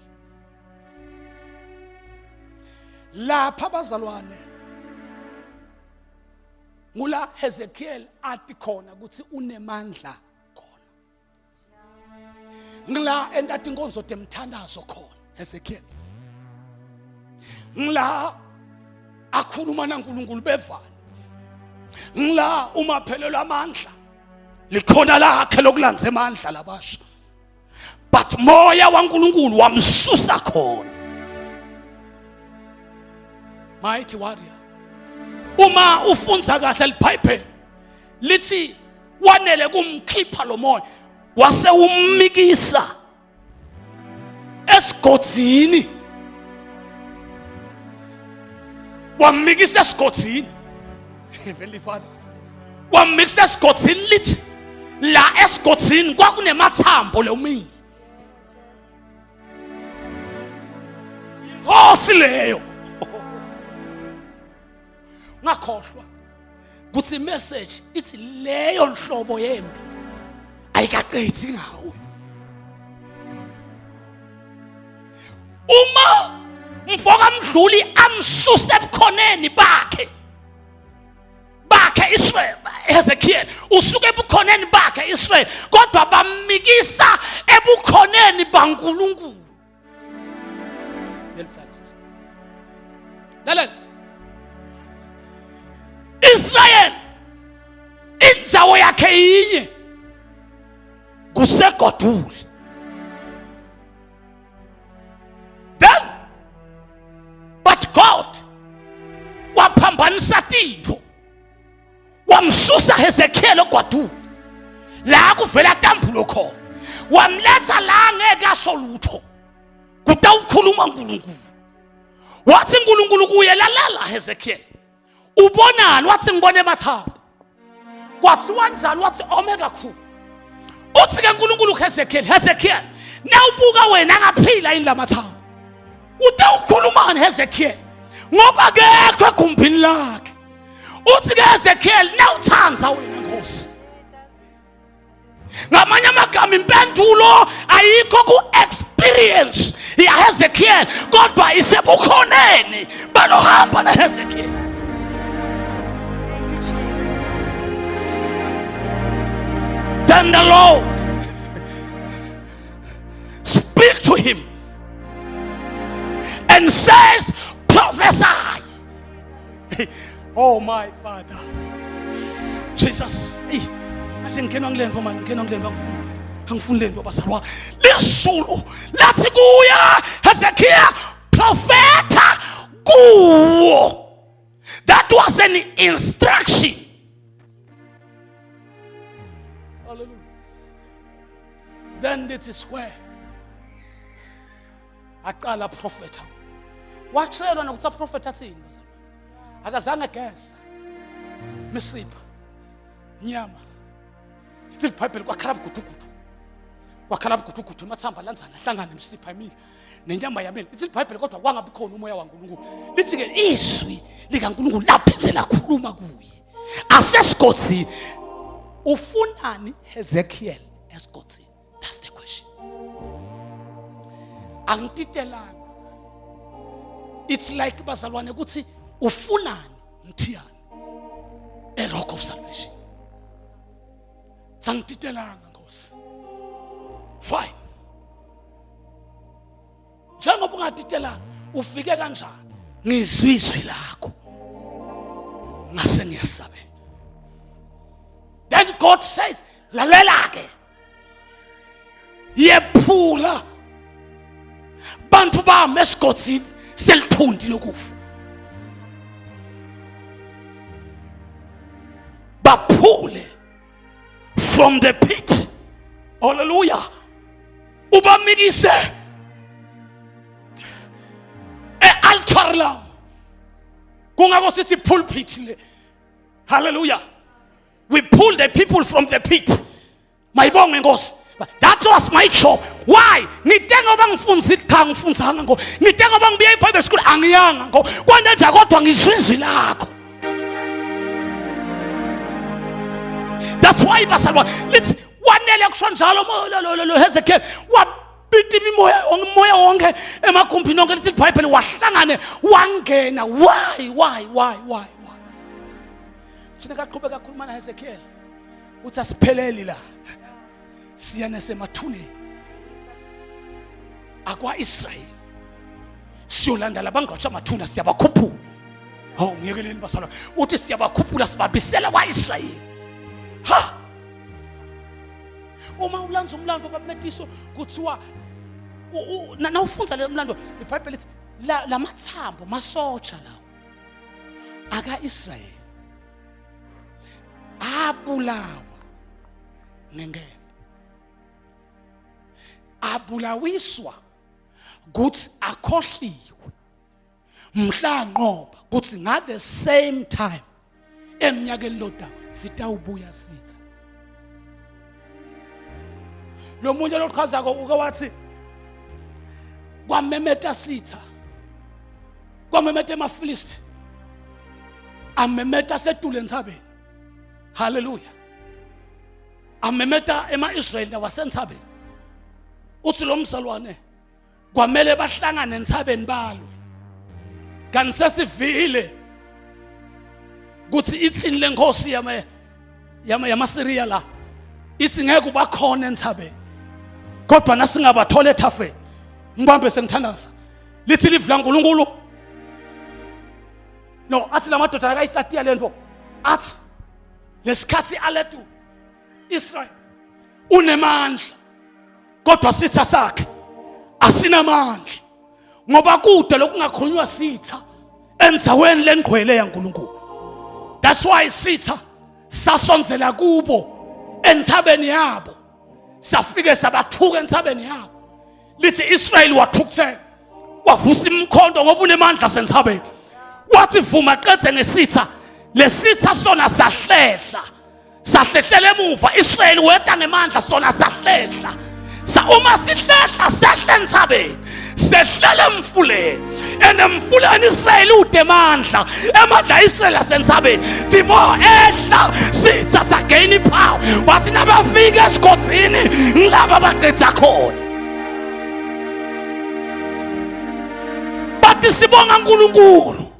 Lapha abazalwane ngula Hezekiel athi khona ukuthi unemandla khona. Ngila endathi inkonzo demthandazo khona Hezekiel. Ngila akhuluma naNkulunkulu bevana. Ngila uma phelelwa amandla likhona lakhe lokulanza amandla labasha. But moya waNkulunkulu wamsusa khona. Mighty warrior. Uma ufunza kahle leBhayibheli lithi wanele kumkhipha lo moya wase ummikisa esigodini. Wammikisa esigodini. Heavenly Father. Wammikisa esigodini lithi la esigodini kwakunemathambo leyomi. Inkosi leyo. Ngakhohlwa kuthi message ithi leyo nhlobo yempi ayikaqedi ngawe. Uma mfoka mdluli amsuse ebukhoneni bakhe Israel Hezekiel usuke ebukhoneni bakhe Israel kodwa bamikisa ebukhoneni baNkulunkulu. Yelhlalisa. Lalela. Israel indzawo yakhe yinye kusegoduli. Then but God waphambanisa tintfo wamsusa Hezekiel ogwaduli la kuvela tambulo khona wamletha la ngeke asho lutho kutawukhuluma uNkulunkulu. Wathi uNkulunkulu kuye lalela Hezekiel ubonani? Wathi ngibone emathambo. Kwathi wanjani? Wathi ome kakhulu. Uthi ke uNkulunkulu Hezekiel nawubuka wena ngaphila yini lamathambo utawukhulumani Hezekiel ngoba kekho egumbini lakhe. Uthi ke Hezekiel nawuthanza wena Nkosi. Ngamanye amagama impendulo ayikho ku experience ya Hezekiel kodwa isebukhoneni balohamba na Hezekiel. Then the Lord speak to him and says, prophesy. Oh my Father, Jesus. Ngikena ngilento manje, ngikena ngilento angifuni lento basalwa. Lisulu lathi kuya Hezekiah propheta kuwo. That was an instruction. Hallelujah. Then this is where aqala prophet. Watshelwa nokuthi prophet athini bazalwa. Akazange geza. Misipha. Nyama. Ithi iBhayibheli kwakhala bugudugudu. Wakhala bugudugudu emathamba lanzana hlangana nemsipha emile nenyama yamile. Ithi iBhayibheli kodwa kwangabi khona umoya waNkulunkulu. Lithi ke izwi likaNkulunkulu laphezela khuluma kuye. Asesigodini. Ufunani Hezekiel esigodini? That's the question. Angititelanga. It's like bazalwane ukuthi ufunani Mthiyane, a rock of salvation. Sangititelanga Nkosi. Fine. Njengoba ungatitelanga ufike kanjani? Ngizwizwi lakho. Ngase ngiyasabela. Then God says, lalela ke. Yephula. Bantu bami esigodini selithundi lokufa. Baphule from the pit. Hallelujah. Ubamikise altar la. Kungako sithi pulpit le. Hallelujah. We pull the people from the pit. Mayibonge Nkosi. That was my job. Why? Ngitenga bangifundisa ikhanga ngifundisanga ngo. Ngitenga bangibiya eBible school angiyanga ngo. Kwanda nje kodwa ngizwizwi lakho. That's why basalwa. Let's wanele kusho njalo lo Hezekiah wabita imimoya wonke emakhumbini onke lithi iBible wahlangane wangena. Why? Thina kaqhubeka kakhuluma na Hezekiah. Uthi asipheleli la. Siyane semathuneni akwa Israel siyolanda labangqotsha amathuna siyabakhuphula. Hawu ngiyekeleni basalwa uthi siyabakhuphula sibabisela kwa Israel. Ha, uma ulanza umlando babametiso kuthiwa na ufunza le mlando iBible lithi la mathambo masotsha lawo aka Israel abulawa nengeke abulawiswa kuthi akhohliwe mhla ngoba kuthi nga the same time eminyakeni loda sitawubuya sitha lo munye lochazako uke wathi kwamemeta sitha kwamemeta emaFilisti amemeta setuleni sabeni. Hallelujah. Amemeta ema-Israel nawasensabeni. Uthi lo msalwane kwamele bahlangane ensabeni balwe. Kanti sesivile kuthi ithini lenkosi yamaSiriya la ithi ngeke ubakhona ensabeni. Kodwa nasingabathola ethafeni. Ngibambe sengithandaza. Lithi livla uNkulunkulu. No, athi la madoda akayisatiya lento. Athi lesikhathi alethu Israel unemandla kodwa sitha sakhe asinamandla ngoba kude lokungakhulunywa sitha enzaweni lengqwele yaNkulunkulu. That's why sitha sasonzela kubo entsabeni yabo safike sabathuka entsabeni yabo. Lithi Israel wathukuthela wavusa imkhonto ngoba unemandla sensabeni. Wathi vuma qedze ngesitha lesitha sona sahlehlela emuva. Israel weta ngemandla sona sahlehla. Uma sihlehla sehla entsabeni sehlela emfuleni enemfuleni Israel udemandla emandla Israel asensabeni dimo ehla sitha sagain power. Wathi nabafika esigodini ngilaba baqedza khona. Bathi sibonga uNkulunkulu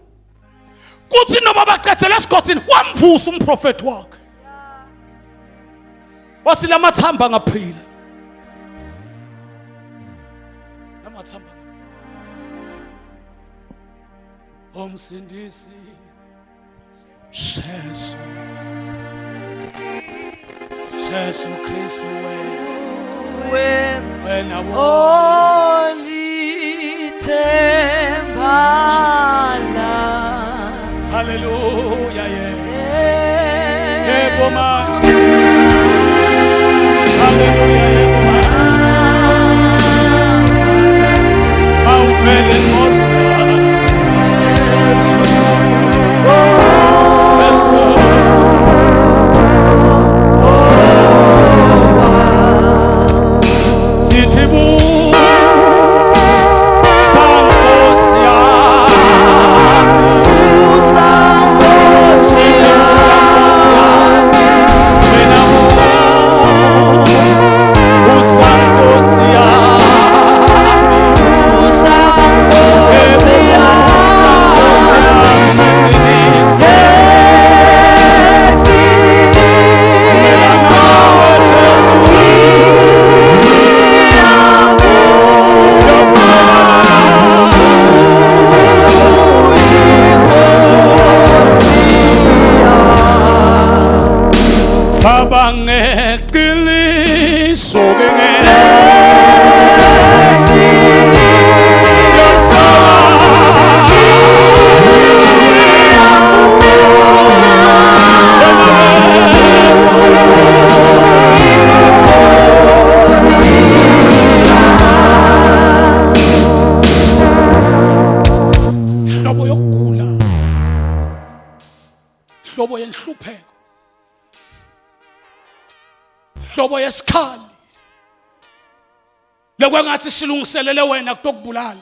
kuthi noma baqedela esigodini wamvusa umprofeti wakhe. Wathi lamathamba ngaphila. Lamathamba. Omsindisi Jesu Kristu wena olithembala. Hallelujah, yeah. Yebo manje. Hallelujah, yebo manje. Awuvele Nkosi. Yes, Lord. Sithi Usankosi Baba ngeqiniso ke hlobo yokugula, hlobo yenhlupheko, hlobo yesikhali lekwengathi silungiselele wena kutokubulala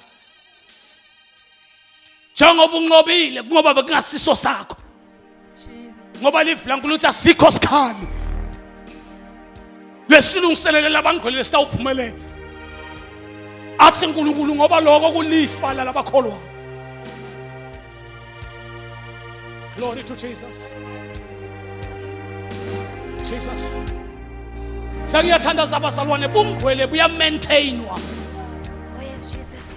njengoba unqobile ngoba bekungasiso sakho ngoba live lankulu uthi asikho sikhali lesilungiselele labangcwele lesitawuphumelela athi uNkulunkulu ngoba lokho kulifa labakholwa. Glory to Jesus. Jesus. Sangiyathandaza abazalwane bungcwele buya maintainwa. Oh yes, Jesus.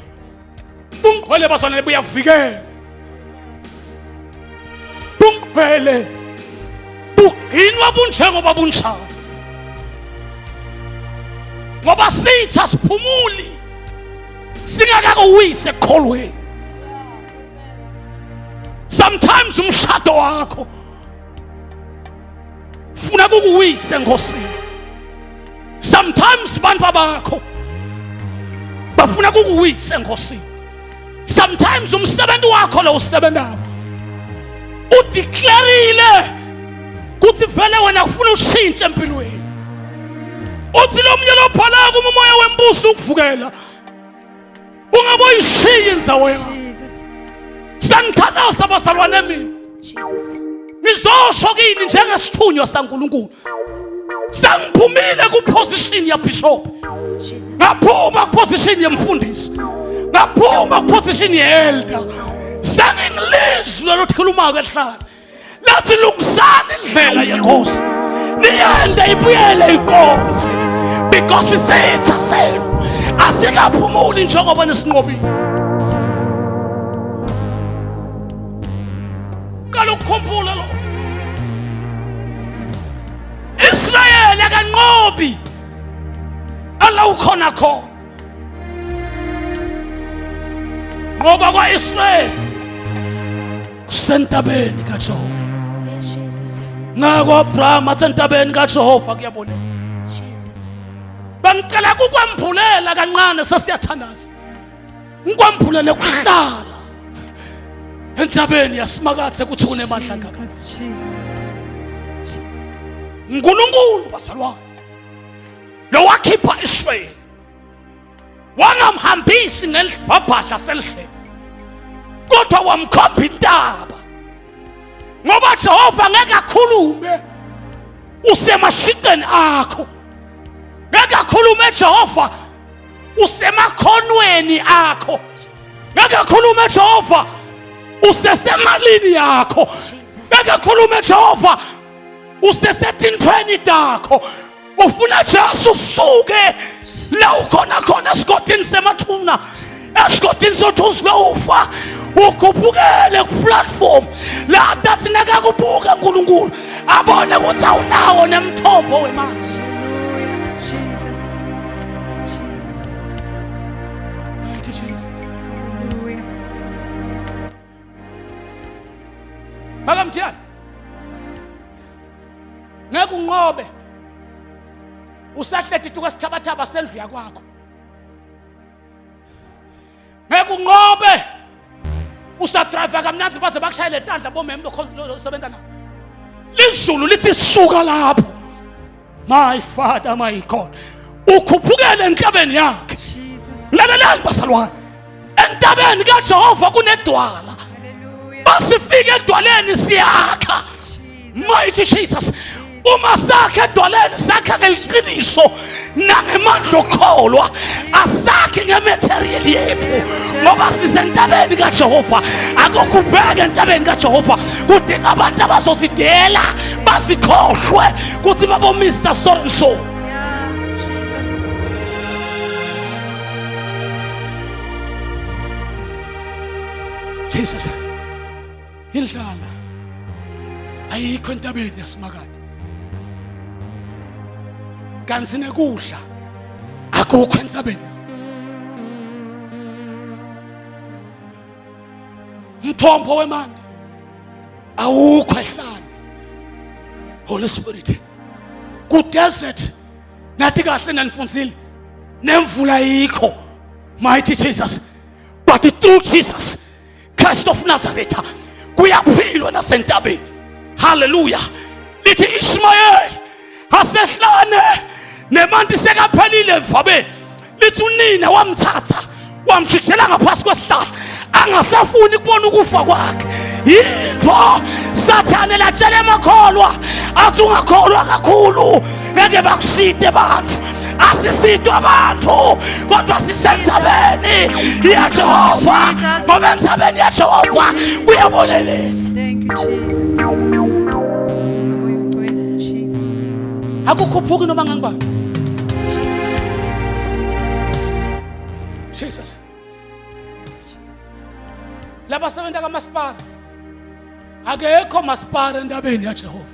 Bungcwele bazalwane buyavikelwa. Bungcwele bugcinwa bunjengoba bunjalo. Ngoba sithi asiphumuli singakakuwise ekholweni. Sometimes umshado wakho funa kukuwise enkosini. Sometimes abantu bakho bafuna kukuwise enkosini. Sometimes umsebenzi wakho lo usebenzayo udeclareile kuthi vele wena ufuna ushintshe empilweni. Uthi lo mnye lo phala kumoya wembuso ukuvukela. Ungaboyishiya indzawo yakho. Sangithandaza abazalwane mina. Jesus. Ngizosho kini njengesithunywa saNkulunkulu. Sangiphumile kuposition ya bishop. Jesus. Ngaphuma kuposition yemfundisi. Ngaphuma kuposition yeelder. Sengingilizwe lokukhuluma ehlala. Lathi lungisana indlela yenkosi. Niyende ibuyele inkonzo. Because it's same. Asikaphumuli njengoba nesinqobile. Kalukhumbula lo Israel akanqobi ala ukhona khona ngoba kwaIsrael kusentabeni kaJehova. Yes, Jesus. Ngakho Abraham asentabeni kaJehova kuyabonela. Jesus. Bangicela kukwambulela kancane sesiyathandaza. Ngikwambulele kuhlala entabeni yasimakathe kuthi kunemandla ngaka. Jesus. Jesus. uNkulunkulu basalwane lo wakhipha Israel wangamhambisi ngelibhabhadla selhle kodwa wamkhomba intaba ngoba Jehova ngeke akhulume usemashiqeni akho, ngeke akhulume Jehova usemakhonweni akho, ngeke akhulume Jehova usesemalini yakho, ngeke akhulume Jehova usesetintweni takho. Ufuna Jesu usuke la ukhona khona esigodini semathuna, esigodini sothunzi ufa ukhuphukele ku-platform la dathi nakakubuka uNkulunkulu abone ukuthi awunawo nemthombo wemali. Jesus. Jesus. Jesus. Mighty Jesus. Hallelujah. Maka Mthiyane, ngeke unqobe usahleti kwesithabathaba selvi yakwakho. Ngeke unqobe usadrive kamnandi baze bakushayele tandla bomeme losebenza nabo. Lizulu lithi suka lapho. My Father, my God. Ukhuphukele entabeni yakhe. Jesus. Lalelani basalwane. Entabeni kaJehova kunedwala. Hallelujah. Basifike edwaleni siyakha. Mighty Jesus. Uma sakhe edwaleni sakha ngeliqiniso nangemandla okholwa, asakhe ngematerial yethu ngoba sisentabeni kaJehova. Akukubheka entabeni kaJehova kudinga abantu abazosidela basikhohlwe kuthi babo Mr. So and so. Yeah. Jesus. Jesus, indlala ayikho entabeni yasimakade. kanti nekudla akukho entsabeni. Mthombo wemandi awukho ehlane. Holy Spirit ku desert nathi kahle nanifundzile nemvula yikho, mighty Jesus, but through Jesus Christ of Nazareth kuyaphilwa nasentabeni. Hallelujah. Lithi Ishmael asehlane nemandi sekaphelile mfabeni. Lithi unina wamthatha wamjikela ngaphasi kwesihlahla angasafuni kubona ukufa kwakhe. Yinto Sathane latshela emakholwa athi ungakholwa kakhulu ngeke bakuside abantu. Asisito abantu kodwa sisenzabeni ya Jehova, ngoba enzabeni ya Jehova kuyabonelele. Thank you, Jesus. Jesus. Akukhuphuki noma ngangibani. Jesus. Jesus. Laba sebenza kamasipala akekho masipala endabeni ya Jehova.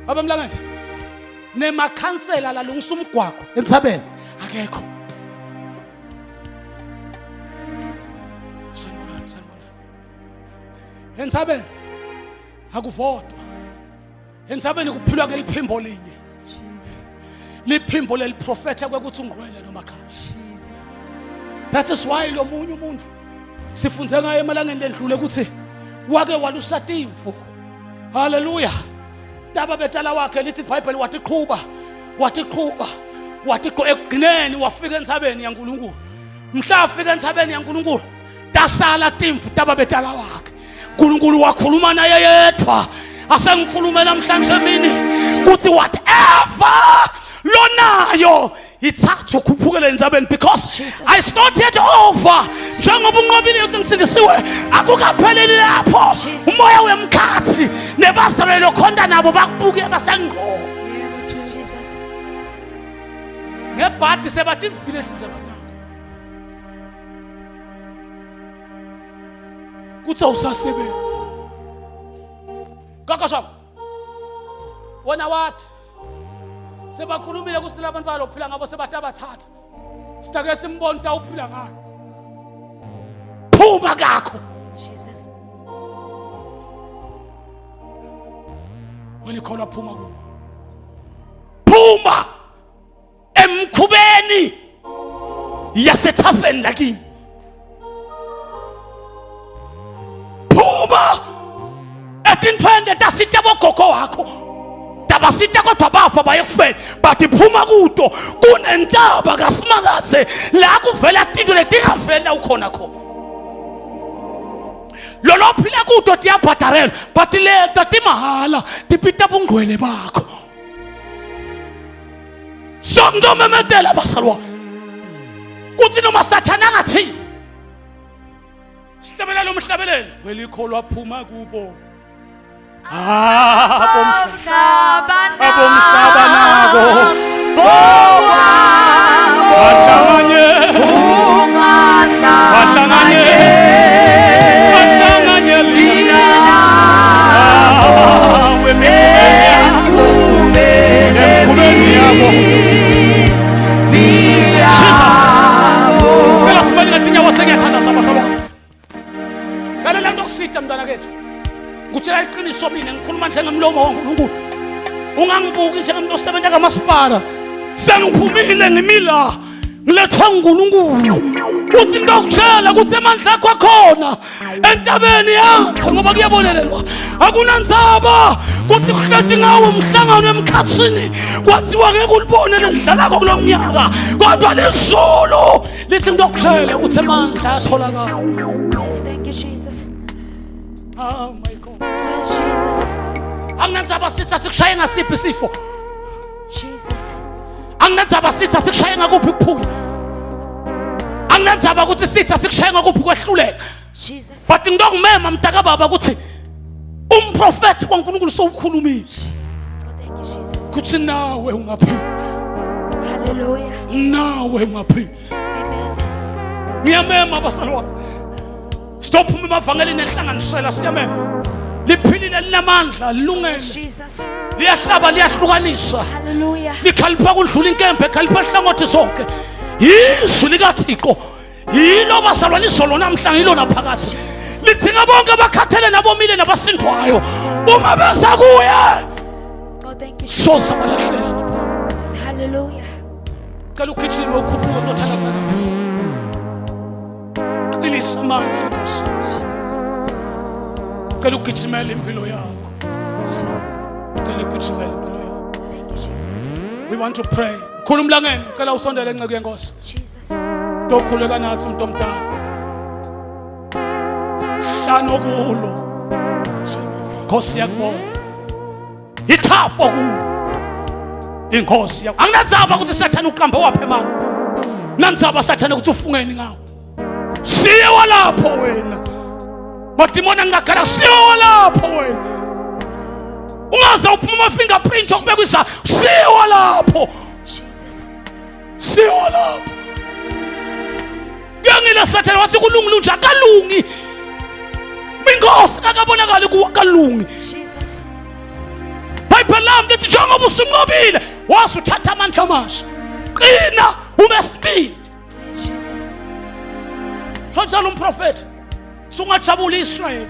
Abamlangani nemakhansela lalungisa umgwaqo entsabeni akekho. Sanibona. Entsabeni akuvotwa. Entsabeni kuphilwa ngeliphimbo linye. Jesus. Liphimbo leliprofetha kwekuthi ungcwele noma cha. Jesus. That is why lo munye umuntu sifunze ngaye emalangeni ledlule ukuthi wake walusa imfu. Hallelujah. Taba betala wakhe lithi iBhayibheli wathi ekugcineni wafika entsabeni yaNkulunkulu. Mhla afika entsabeni yaNkulunkulu tasala imfu taba betala wakhe. uNkulunkulu wakhuluma naye yedwa. Asengikhulumela namhlanje emini kuthi whatever lonayo ithathu kuphukela entsabeni, because I not yet over. Njengoba unqobile uthi ngisindisiwe akukapheleli lapho. Umoya wemkhathi nebasabelo khonda nabo bakubuke basengqo. Jesus. Ngebhadi sebathi vile insabana. Kuthi awusasebenzi. Kakasho. Wona wathi sebakhulumile ukuthi labantu balophila ngabo sebathi abathatha. Sitake simbone ta uphila ngani. Phuma kakho. Jesus. Welikhola phuma ku. Phuma emkhubeni yasethafeni lakini. Phuma etintwende tasita bogogo wakho. Tabasita kodwa bafa bayekufela, but iphuma kuto kunentaba kaSimakathe la kuvela into letingavela ukhona kho. Lolo phila kuto tiyabhadarela, but le tatimahala tipita bungcwele bakho. Sondomemetela basalwa kuthi noma Sathane angathi sihlabelele umhlabelele welikholwa phuma kubo. Abomhlaba nabo bahlanganye lina emkhubeni yabo. Jesus, phela sibali ngatinyawo sengiyathanda sabasaba. Lalela into kusita mntana kethu. Ngutshela iqiniso mina ngikhuluma njengemlomo waNkulunkulu. Ungangibuki njengomuntu osebenza kamasipala. Sengiphumile ngimila ngilethwa uNkulunkulu. Uthi ngokutshela ukuthi amandla akho akhona entabeni yakho ngoba kuyabonelelwa. Akunanzaba kuthi kuhlethi ngawo umhlangano emkhathini kwathiwa ngeke ulibone ledlala kulomnyaka kodwa lezulu lithi ngokutshela ukuthi amandla atholakala. Yes, thank you, Jesus. Oh my God. Yes, Jesus. Anganzaba sithi sikushaye ngasiphi isifo. Jesus. Anganzaba sithi sikushaye ngakuphi ukuphuya. Anganzaba ukuthi sithi sikushaye ngakuphi kwehluleka. Jesus. But ngidokumema mntaka baba ukuthi umprofeti waNkulunkulu sowukhulumile. Jesus. Oh, thank you, Jesus. Kuthi nawe ungaphila. Hallelujah. Nawe ungaphila. Amen. Ngiyamema basalwa. Stop emavangeli nenhlanganisela siyamema. liphilile linamandla Yes, lilungele Jesus. liyahlaba liyahlukanisa Hallelujah. likhalipha kudlula inkembe khalipha ihlangothi zonke izwi likaThixo yilo bazalwane izolo namhlanje yilo naphakathi Jesus. lidinga bonke abakhathele nabomile nabasindwayo uma beza kuye Oh, thank you, soza Jesus. balahlela Hallelujah. cela ugijime ukhuphuke nothandazana qinisa amandla Nkosi cela ugijimele impilo yakho cela ugijimele impilo yakho. Thank you, Jesus. We want to pray. Khuluma ngene, cela usondele enceku yenkosi. Jesus. Dokhuleka nathi umuntu omdala. Hlano kulo, Jesus. Nkosi yakubona. Ithafo kulo. Inkosi yakho. Anginazaba ukuthi Sathane uqambe waphe mama. Nanzaba Sathane ukuthi ufungeni ngawo. Siye walapho wena. Madimoni angakhala siye walapho wena. Ungaze uphuma fingerprint okubekisa siye walapho. Jesus. Siye walapho. Yangile Sathane wathi kulungile nje akalungi. Mingosi akabonakali kuwakalungi. Jesus. Bible lami lithi njengoba usumnqobile wazi uthatha amandla amasha. Qina ube speed. Yes, Jesus. Sonjalo umprofeti sungajabula Israel.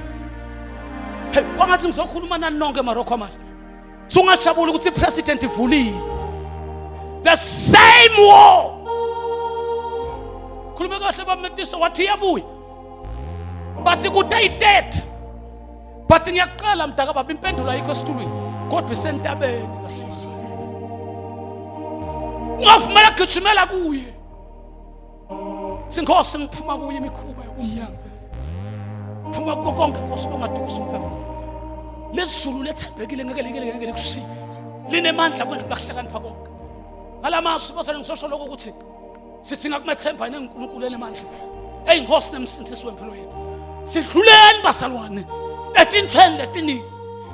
Hey, kwangathi ngizokhuluma nani nonke eMorocco manje. Sungajabula ukuthi ipresident ivulile. The same war. Khuluma kahle bametiso wathi yabuya. Bathi kuday dead. But ngiyaqala mdaka baba impendulo ayikho esitulweni. Kodwa isentabeni kahle. Yes, Jesus. Ngafumela gijimela kuye. Sinkosi ngiphuma kuye imikhuba yokumnyama. Phuma konke Nkosi bongadukusa umphefumulo. Lesizulu lethembekile ngeke kushiye. Linemandla kwendlula kuhlakanipha konke. Ngalamazwi basale ngisosho lokho ukuthi sithi ngakumethemba neNkulunkulu enemandla. Hey Nkosi nemsindisi wempilo yethu. Sidluleni basalwane etintweni letiningi.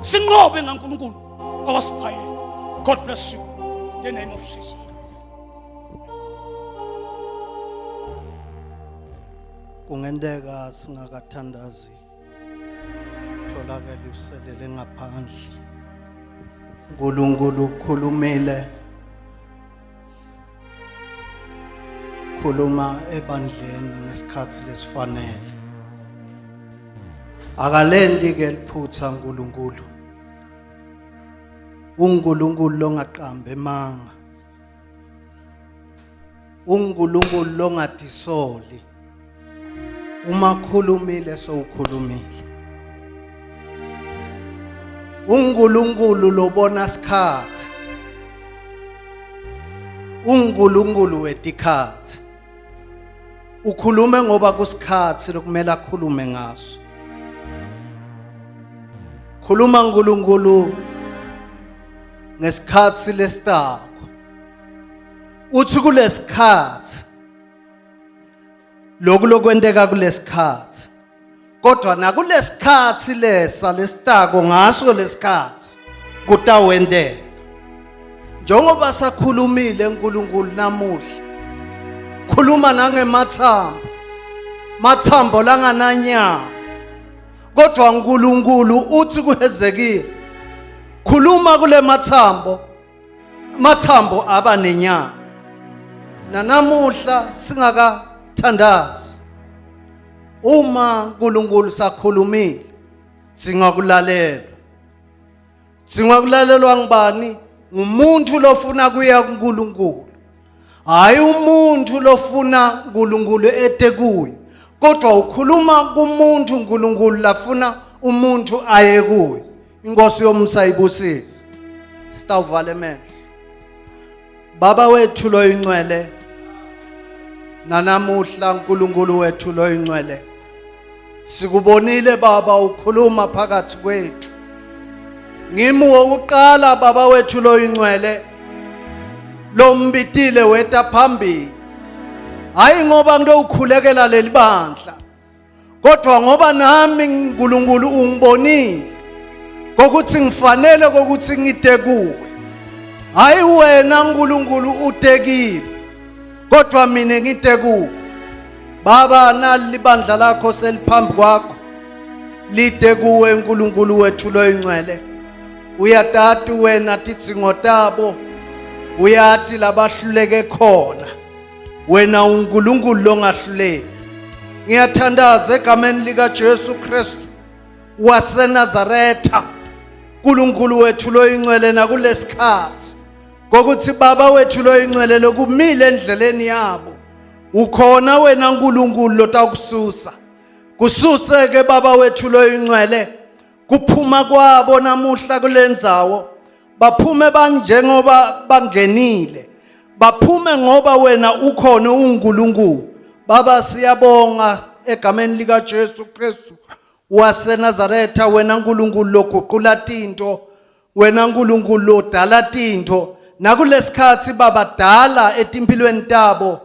Sinqobe ngaNkulunkulu owasiphaye. God bless you. In the name of Jesus. Jesus. Kungenteka singakathandazi tholakala uselele ngaphandle. uNkulunkulu ukhulumile, khuluma ebandleni ngesikhathi lesifanele. Akalendi ke liphutha uNkulunkulu. uNkulunkulu longaqambe emanga. uNkulunkulu longadisoli. Uma khulumile sowukhulumile. uNkulunkulu lobona isikhathi. uNkulunkulu wetikhathi. Ukhulume ngoba kusikhathi lokumele akhulume ngaso. Khuluma uNkulunkulu ngesikhathi lesitako. Uthi kulesikhathi lokulokwenteka kulesikhathi. Kodwa nakulesikhathi lesa lesitako ngaso lesikhathi kutawenteka. Njengoba sakhulumile uNkulunkulu namuhla. Khuluma nangemathambo. Mathambo langananyama. Kodwa uNkulunkulu uthi kuHezekiya khuluma kule mathambo. Mathambo aba nenyama. Nanamuhla singakathandazi. Uma uNkulunkulu sakhulumile singakulalela. Singakulalelwa ngibani? Umuntu lofuna kuya kuNkulunkulu. Hayi umuntu lofuna uNkulunkulu ete kuye. Kodwa ukhuluma kumuntu uNkulunkulu lafuna umuntu aye kuye. Inkosi yomsa ibusise. Sitawuvala emehlo. Baba wethu loyingcwele. Nanamuhla uNkulunkulu wethu loyingcwele. Sikubonile Baba ukhuluma phakathi kwethu. Ngimi wokuqala Baba wethu loyingcwele. Lombitile weta phambili. Hayi ngoba ngizokhulekela leli bandla. Kodwa ngoba nami uNkulunkulu ungibonile. Kokuthi ngifanele kokuthi ngide kuwe. Hayi wena uNkulunkulu utekile. Kodwa mina ngide kuwe. Baba nali libandla lakho seliphambi kwakho. lide kuwe uNkulunkulu wethu loyingcwele. Uyatata wena tidzingo tabo, uyati labahluleke khona. Wena uNkulunkulu longahluleki. Ngiyathandaza egameni lika Jesu Kristu waseNazaretha, uNkulunkulu wethu loyingcwele nakulesikhathi, kokuthi baba wethu loyingcwele lokumile endleleni yabo. Ukhona wena uNkulunkulu lotakususa. Kususeke baba wethu loyingcwele, kuphuma kwabo namuhla kulendzawo. Baphume banjengoba bangenile. Baphume ngoba wena ukhona uNkulunkulu. Baba siyabonga egameni lika Jesu Kristu waseNazaretha, wena uNkulunkulu loguqula tinto, wena uNkulunkulu lodala tinto. Nakulesikhathi baba dala etimpilweni tabo,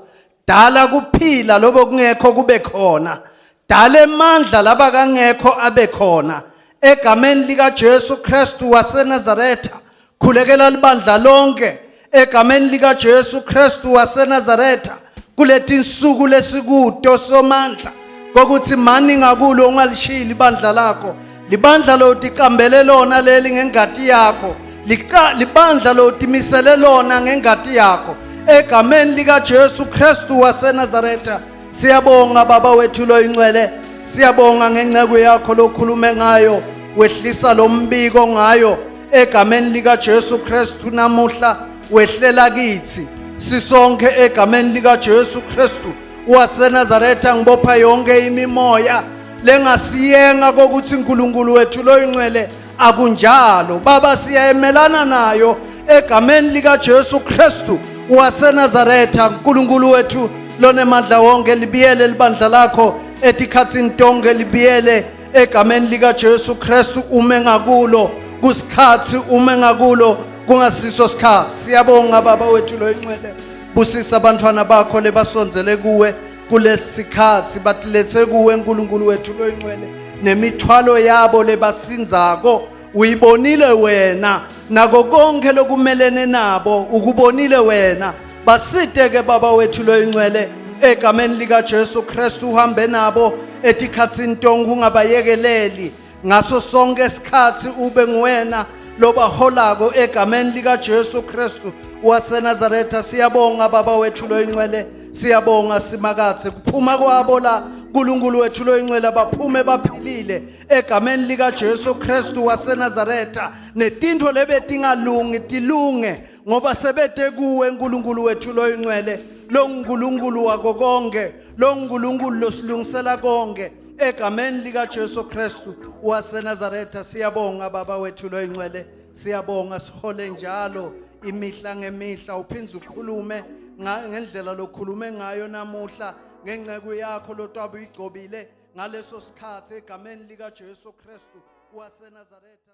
dala kuphila lobo kungekho kube khona, dala emandla labakangekho abe khona. Egameni lika Jesu Kristu waseNazaretha, khulekela libandla lonke egameni lika Jesu Kristu waseNazaretha kuletinsuku lesikuto somandla, kokuthi mani ngakulo ungalishili ibandla lakho. Libandla lotikambele lona leli ngengati yakho, libandla lotimisele lona ngengati yakho. Egameni lika Jesu Kristu waseNazaretha siyabonga baba wethu loyingcwele, siyabonga ngenceke yakho lokhulume ngayo, wehlisa lombiko ngayo. Egameni lika Jesu Kristu namuhla wehlela kithi sisonke egameni lika Jesu Kristu waseNazaretha. Ngibopha yonke imimoya lengasiyenga kokuthi uNkulunkulu wethu loyingcwele akunjalo. Baba siyayemelana nayo egameni lika Jesu Kristu waseNazaretha. uNkulunkulu wethu lonemandla wonke, libiyele libandla lakho etikhatsini tonke, libiyele egameni lika Jesu Kristu. Ume ngakulo kusikhathi, ume ngakulo kungasiso sikhathi. Siyabonga baba wethu loyingcwele, busisa abantwana bakho lebasonzele kuwe kulesikhathi, batilethe kuwe uNkulunkulu wethu loyingcwele. Nemithwalo yabo lebasinzako uyibonile wena, nako konke lokumelene nabo ukubonile wena. Basiteke baba wethu loyingcwele egameni lika Jesu Kristu, uhambe nabo etikhatsini tonke, ungabayekeleli ngaso sonke isikhathi. Ube nguwena lobaholako egameni lika Jesu Kristu waseNazaretha. Siyabonga baba wethu loyingcwele, siyabonga simakathe kuphuma kwabo la uNkulunkulu wethu loyingcwele, baphume baphilile egameni lika Jesu Kristu waseNazaretha. Netinto lebetingalungi tilunge ngoba sebete kuwe uNkulunkulu wethu loyingcwele. Lo uNkulunkulu wako konke, lo uNkulunkulu losilungisela konke egameni lika Jesu Kristu waseNazaretha. Siyabonga baba wethu loyingcwele, siyabonga. Sihole njalo imihla ngemihla, uphinze ukhulume ngendlela lokhulume ngayo namuhla ngenceke yakho lotwabe uyigcobile ngaleso sikhathi egameni lika Jesu Kristu waseNazaretha.